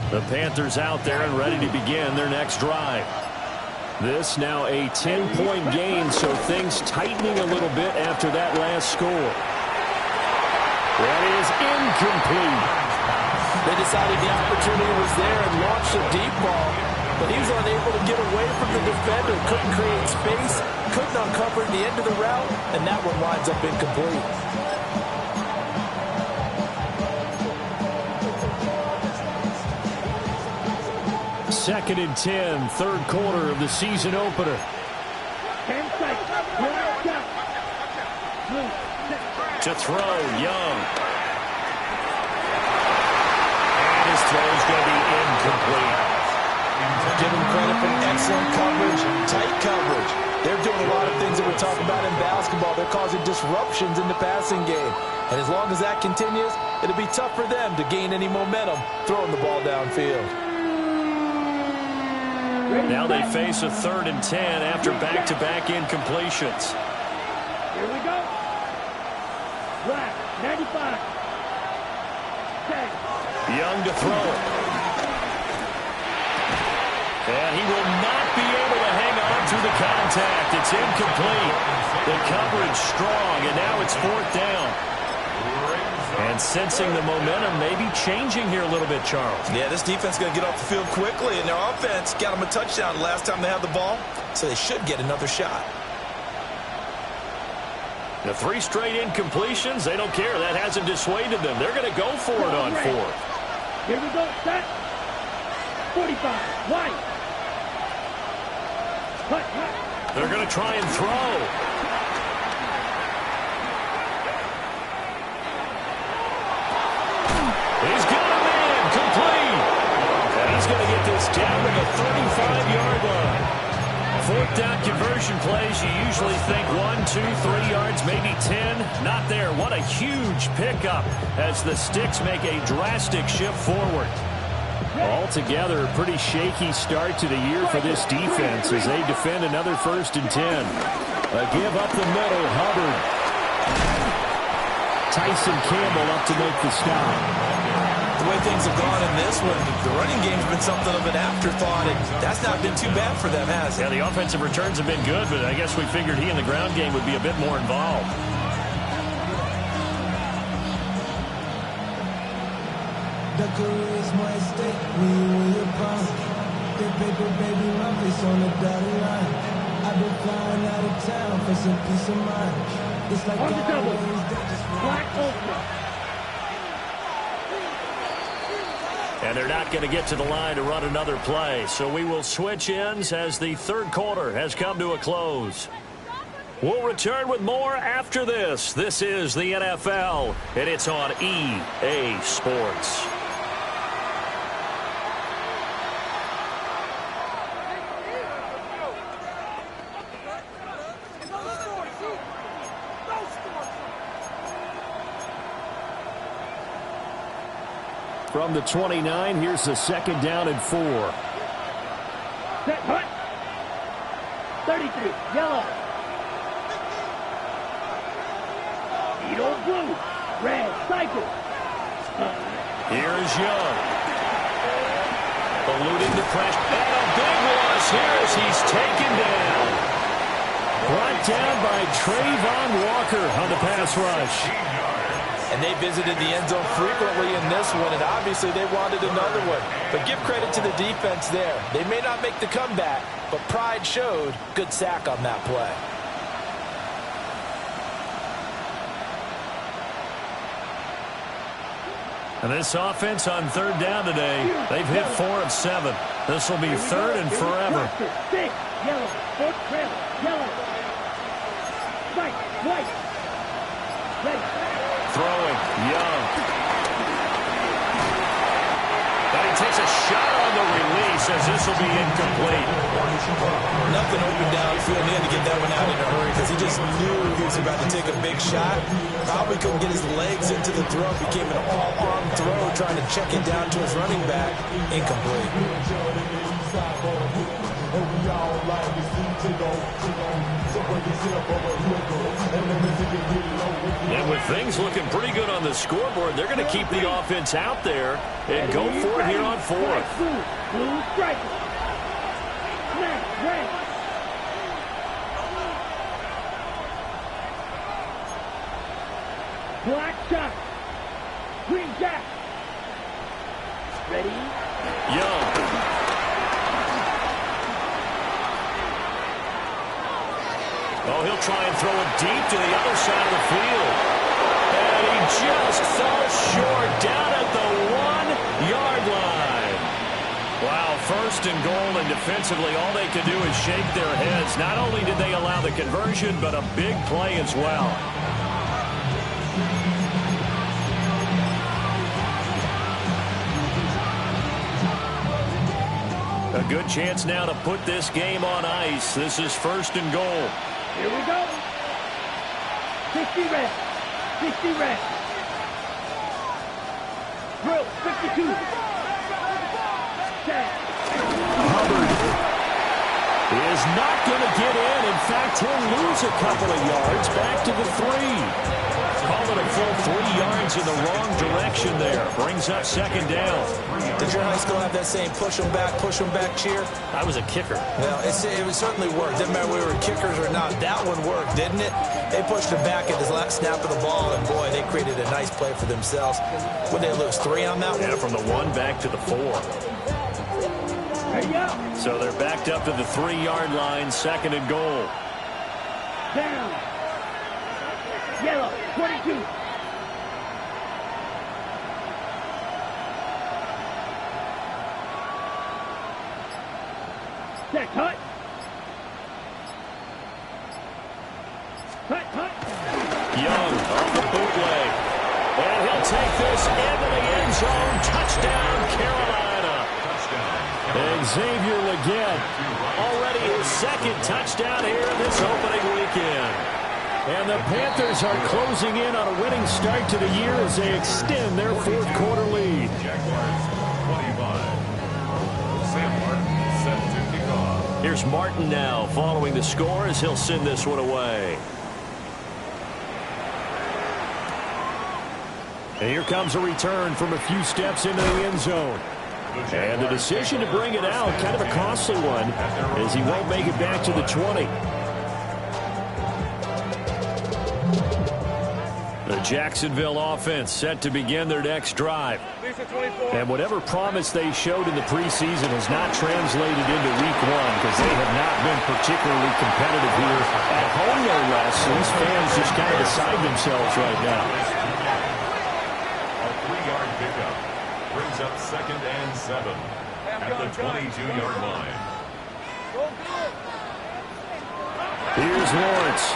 The Panthers out there and ready to begin their next drive. This now a 10-point game, so things tightening a little bit after that last score. That is incomplete. They decided the opportunity was there and launched a deep ball, but he was unable to get away from the defender, couldn't create space, couldn't uncover the end of the route, and that one winds up incomplete. Second and 10, third quarter of the season opener. To throw, Young. And his throw is going to be incomplete. Give him credit for excellent coverage, tight coverage. They're doing a lot of things that we're talking about in basketball. They're causing disruptions in the passing game. And as long as that continues, it'll be tough for them to gain any momentum throwing the ball downfield. Now they face a 3rd and 10 after back-to-back incompletions. Here we go. Black, 95. Okay. Young to throw it. And he will not be able to hang on through the contact. It's incomplete. The coverage strong, and now it's 4th down. And sensing the momentum maybe changing here a little bit, Charles. Yeah, this defense is going to get off the field quickly, and their offense got them a touchdown last time they had the ball, so they should get another shot. The 3 straight incompletions, they don't care. That hasn't dissuaded them. They're going to go for it on 4th. Here we go, set. 45, white. They're going to try and throw. He's got a man, complete. And he's going to get this down to the 35-yard line. 4th down conversion plays, you usually think 1, 2, 3 yards, maybe 10. Not there. What a huge pickup as the Sticks make a drastic shift forward. Altogether, a pretty shaky start to the year for this defense as they defend another 1st and 10. A give up the middle, Hubbard. Tyson Campbell up to make the stop. The way things have gone in this one, the running game's been something of an afterthought, and that's not been too bad for them, has it? Yeah, the offensive returns have been good, but I guess we figured he in the ground game would be a bit more involved. The career is more at stake when you're proud. The paper, baby, my face on the dotted line. I've been flying out of town for some peace of mind. It's like On the double. always, they just Black ultra. And they're not going to get to the line to run another play. So we will switch ends as the 3rd quarter has come to a close. We'll return with more after this. This is the NFL, and it's on EA Sports. From the 29, here's the 2nd down and 4. Set, hut. 33, yellow. Edo blue, red, cycle. Here's Young. Eluding the pressure. And a big loss here as he's taken down. Brought down by Trayvon Walker on the pass rush. And they visited the end zone frequently in this one, and obviously they wanted another one. But give credit to the defense there. They may not make the comeback, but pride showed. Good sack on that play. And this offense on third down today, they've hit 4 of 7. This will be third and forever. Six, yellow, foot trail, yellow. Right, white. Ready. Throwing, Young. And he takes a shot on the release as this will be incomplete. Nothing open downfield. He had to get that one out in a hurry because he just knew he was about to take a big shot. Probably couldn't get his legs into the throw. Became an all-arm throw trying to check it down to his running back. Incomplete. And with things looking pretty good on the scoreboard, they're going to keep the offense out there and go for it here on 4th. Blue striker. Smash, red. Black shot. Green jack. Ready. Young. Oh, he'll try and throw it deep to the other side of the field. And he just falls short down at the 1-yard line. Wow, first and goal, and defensively all they could do is shake their heads. Not only did they allow the conversion, but a big play as well. A good chance now to put this game on ice. This is first and goal. Here we go. 60 red. 60 red. Drill, 52. Set. Hubbard is not going to get in. In fact, he'll lose a couple of yards back to the 3. Call it a full 3 yards in the wrong direction there. Brings up second down. Did your high school have that same push them back cheer? I was a kicker. Well, it certainly worked. Didn't matter whether we were kickers or not. That one worked, didn't it? They pushed him back at the last snap of the ball, and boy, they created a nice play for themselves. Would they lose 3 on that one? Yeah, from the 1 back to the 4. There you go. So they're backed up to the 3-yard line, second and goal. Down. Yellow, 22. Set, cut. Cut. Young on the bootleg. And he'll take this into the end zone. Touchdown, Carolina. And Xavier Legette, Already his second touchdown here in this opening weekend. and the Panthers are closing in on a winning start to the year as they extend their fourth quarter lead. Jaguars 25. Sam Martin set to kick off. Here's Martin now following the score as he'll send this one away. And here comes a return from a few steps into the end zone. And the decision to bring it out, kind of a costly one, as he won't make it back to the 20. The Jacksonville offense set to begin their next drive. And whatever promise they showed in the preseason has not translated into week 1 because they have not been particularly competitive here. At home, no less. These fans just kind of beside themselves right now. A 3-yard pickup brings up 2nd and 7 at the 22-yard line. Here's Lawrence.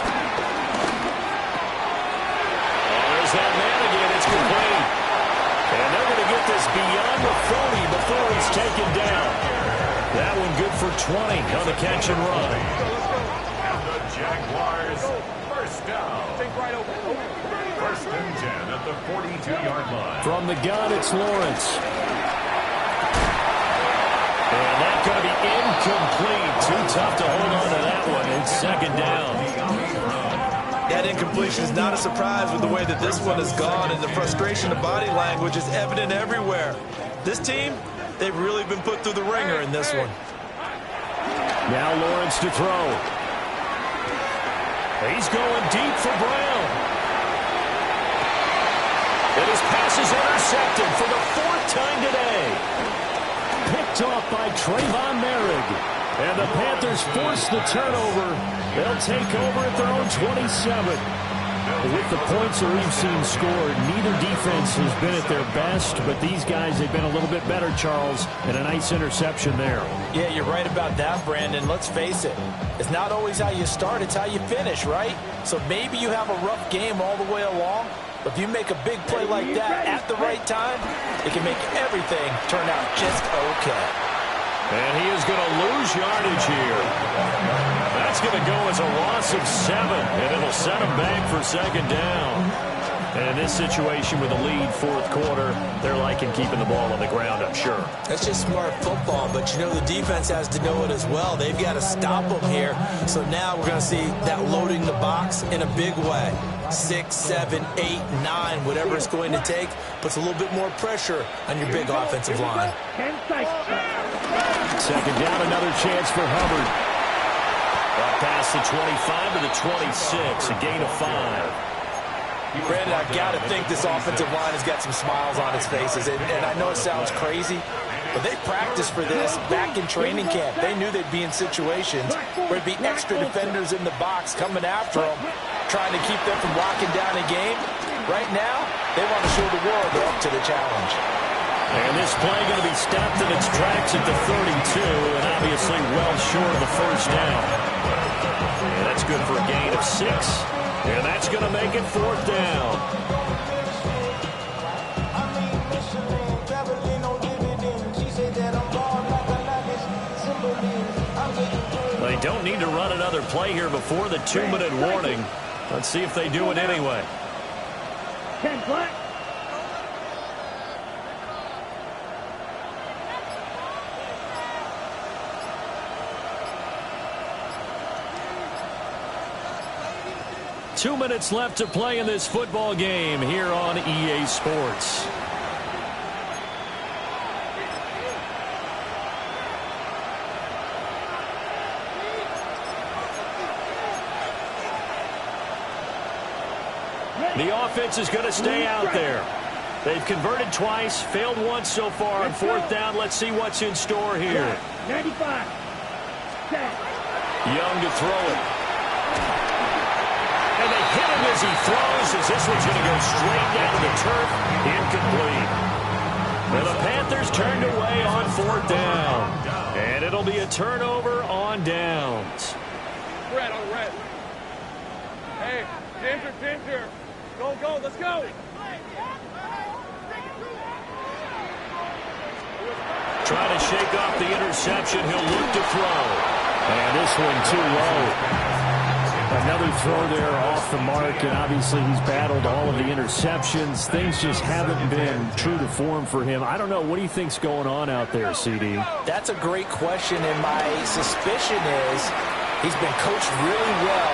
There's that man again. It's complete. And they're going to get this beyond the 40 before he's taken down. That one good for 20 on the catch and run. And the Jaguars first down. First and 10 at the 42-yard line. From the gun, it's Lawrence. And that's going to be incomplete. Too tough to hold on to that one. It's second down. That incompletion is not a surprise with the way that this one has gone, and the frustration of body language is evident everywhere. This team, they've really been put through the ringer in this one. Now Lawrence to throw. He's going deep for Brown. And his pass is intercepted for the 4th time today. Picked off by Trayvon Merrick. And the Panthers force the turnover. They'll take over at their own 27. With the points that we've seen scored, neither defense has been at their best, but these guys, they've been a little bit better, Charles, and a nice interception there. Yeah, you're right about that, Brandon. Let's face it. It's not always how you start, it's how you finish, right? So maybe you have a rough game all the way along, but if you make a big play like that at the right time, it can make everything turn out just okay. And he is going to lose yardage here. That's going to go as a loss of 7, and it'll set him back for second down. And in this situation with a lead fourth quarter, they're liking keeping the ball on the ground, I'm sure. That's just smart football, but you know the defense has to know it as well. They've got to stop them here. So now we're going to see that loading the box in a big way. 6, 7, 8, 9, whatever it's going to take, puts a little bit more pressure on your big offensive line. Second down, another chance for Hubbard. Up past the 25 to the 26, a gain of 5. Brandon, I've got to think this offensive line has got some smiles on its faces. And I know it sounds crazy, but they practiced for this back in training camp. They knew they'd be in situations where there'd be extra defenders in the box coming after them, trying to keep them from locking down a game. Right now, they want to show the world they're up to the challenge. And this play going to be stopped in its tracks at the 32, and obviously well short of the first down. And that's good for a gain of 6, and that's going to make it fourth down. They don't need to run another play here before the 2-minute warning. Let's see if they do it anyway. 10 black. Two minutes left to play in this football game here on EA Sports. The offense is going to stay out there. They've converted twice, failed once so far on fourth down. Let's see what's in store here. 95. Young to throw it. And they hit him as he throws, as this one's going to go straight down to the turf. Incomplete. And the Panthers turned away on fourth down. And it'll be a turnover on downs. Red on red. Hey, Ginger. Go, let's go. Trying to shake off the interception. He'll look to throw. And this one too low. Another throw there off the mark, and obviously he's battled all of the interceptions. Things just haven't been true to form for him. I don't know. What do you think's going on out there, CD? That's a great question, and my suspicion is he's been coached really well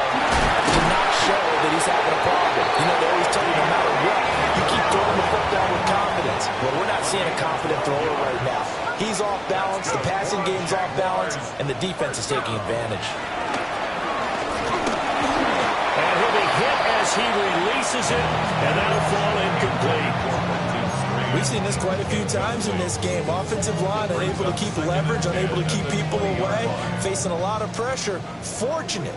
to not show that he's having a problem. You know, they always tell you no matter what, you keep throwing the football with confidence. Well, we're not seeing a confident thrower right now. He's off balance, the passing game's off balance, and the defense is taking advantage. And he'll be hit as he releases it, and that'll fall incomplete. We've seen this quite a few times in this game. Offensive line unable to keep leverage, unable to keep people away, facing a lot of pressure. Fortunate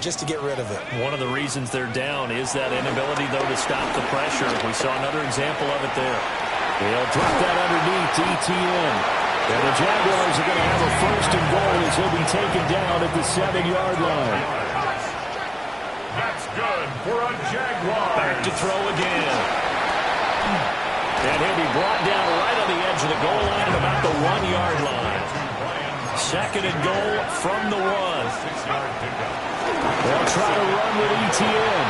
just to get rid of it. One of the reasons they're down is that inability, though, to stop the pressure. We saw another example of it there. They'll drop that underneath to ETN. And the Jaguars are going to have a first and goal as he'll be taken down at the 7-yard line. That's good for a Jaguar. Back to throw again. And he'll be brought down right on the edge of the goal line at about the 1-yard line. Second and goal from the 1. They'll try to run with ETN.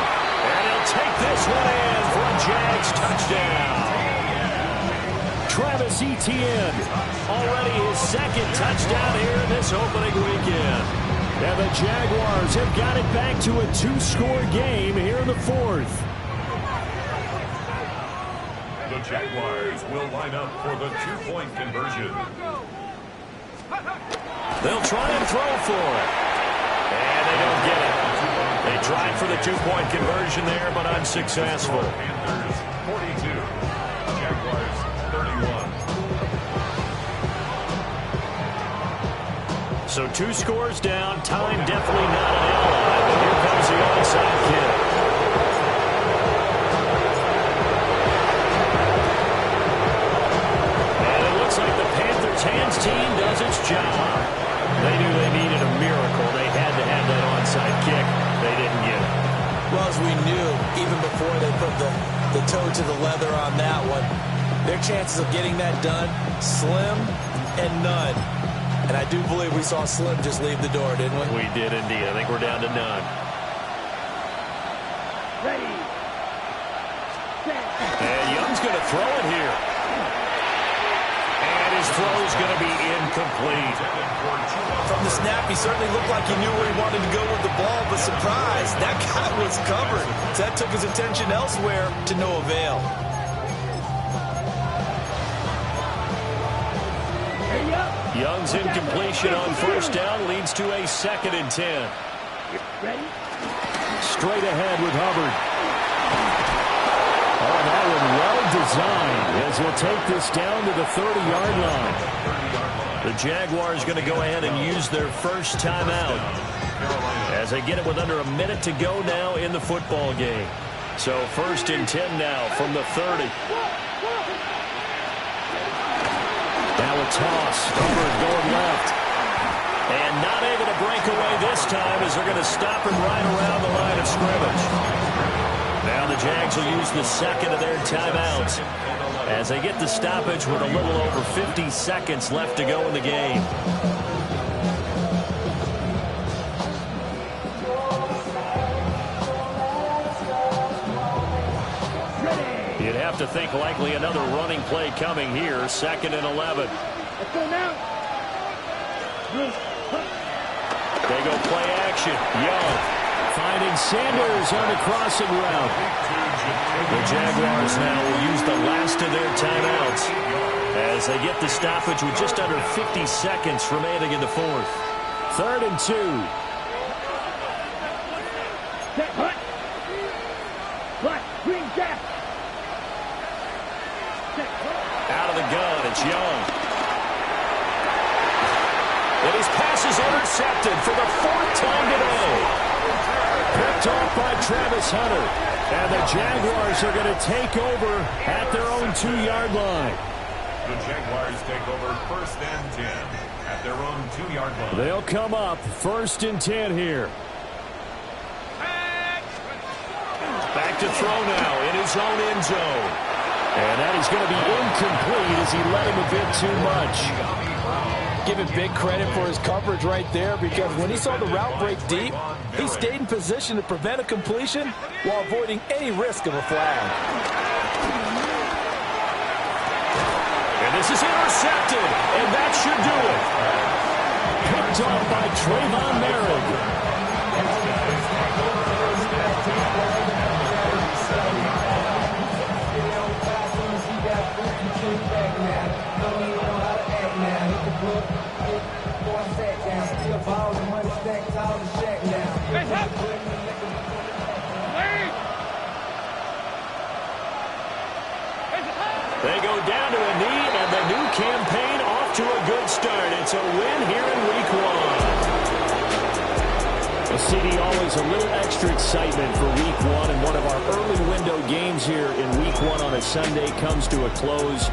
And he'll take this one in for a Jags touchdown. Travis Etienne, already his second touchdown here in this opening weekend. And the Jaguars have got it back to a 2-score game here in the fourth. The Jaguars will line up for the 2-point conversion. They'll try and throw for it. And they don't get it. They tried for the 2-point conversion there, but unsuccessful. Panthers 42. Jaguars 31. So 2 scores down. Time definitely not an ally. But here comes the onside kick. job. They knew they needed a miracle. They had to have that onside kick. They didn't get it. Well, as we knew, even before they put the toe to the leather on that one, their chances of getting that done, slim and none. And I do believe we saw Slim just leave the door, didn't we? We did indeed. I think we're down to none. Ready. And Young's going to throw it here. And his throw is going to be incomplete. From the snap, he certainly looked like he knew where he wanted to go with the ball, but surprise, that guy was covered. So that took his attention elsewhere to no avail. Young's incompletion on first down leads to a 2nd and 10. Ready? Straight ahead with Hubbard. Oh, that one well designed as he'll take this down to the 30-yard line. The Jaguars going to go ahead and use their first timeout as they get it with under a minute to go now in the football game. So 1st and 10 now from the 30. Now a toss. Hubbard going left. And not able to break away this time as they're going to stop him right around the line of scrimmage. Now the Jags will use the 2nd of their timeouts as they get the stoppage with a little over 50 seconds left to go in the game. You'd have to think likely another running play coming here. 2nd and 11. Let's go now. They go play action. Young finding Sanders on the crossing route. The Jaguars now will use the last of their timeouts as they get the stoppage with just under 50 seconds remaining in the 4th. 3rd and 2. Set, hut. Black, green, gap. Out of the gun, it's Young. And his pass is intercepted for the 4th time today. Picked off by Travis Hunter. And the Jaguars are going to take over at their own 2-yard line. The Jaguars take over 1st and 10 at their own 2-yard line. They'll come up 1st and 10 here. Back to throw now in his own end zone. And that is going to be incomplete as he let him a bit too much. Give him big credit for his coverage right there, because when he saw the route break deep, he stayed in position to prevent a completion while avoiding any risk of a flag. And this is intercepted, and that should do it. Picked off by Trayvon Merrick. They go down to a knee, and the new campaign off to a good start. It's a win here in Week 1. A CD always a little extra excitement for Week 1, and one of our early window games here in Week 1 on a Sunday comes to a close.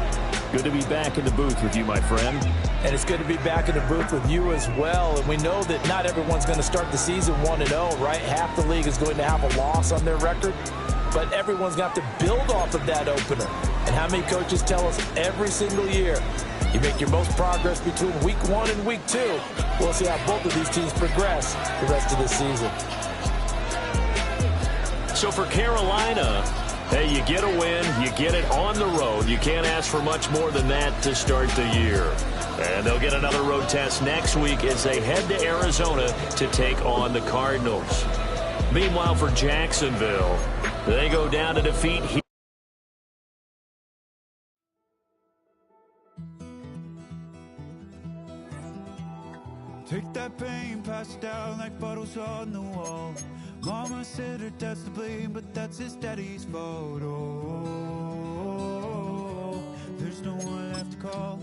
Good to be back in the booth with you, my friend. And it's good to be back in the booth with you as well. And we know that not everyone's going to start the season 1-0, right? Half the league is going to have a loss on their record. But everyone's got to build off of that opener. And how many coaches tell us every single year, you make your most progress between Week 1 and Week 2. We'll see how both of these teams progress the rest of the season. So for Carolina, hey, you get a win, you get it on the road. You can't ask for much more than that to start the year. And they'll get another road test next week as they head to Arizona to take on the Cardinals. Meanwhile, for Jacksonville, they go down to defeat here. Take that pain, pass it down like bottles on the wall. Mama said her dad's to blame, but that's his daddy's fault. Oh, there's no one left to call.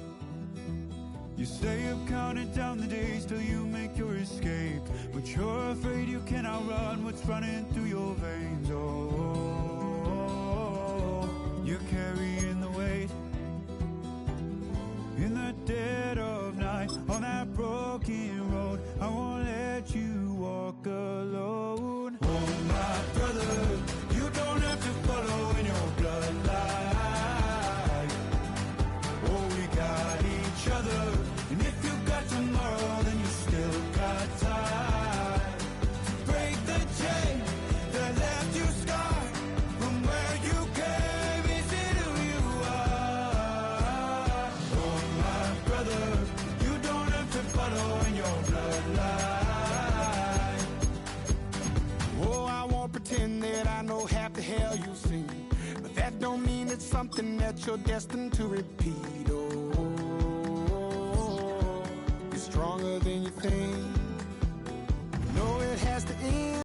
You stay up counting down the days till you make your escape, but you're afraid you can outrun what's running through your veins. Oh, you're carrying the weight in the dead of night on that broken road. I won't let you walk alone. Oh, my brother, you don't have to follow in your bloodline. Oh, we got each other, and if you got tomorrow, then you still got time to break the chain that left you scarred from where you came into who you are. Oh, my brother, you don't have to follow in your bloodline. Oh, I won't pretend that I know half the hell you've seen, but that don't mean it's something that you're destined to repeat. Oh,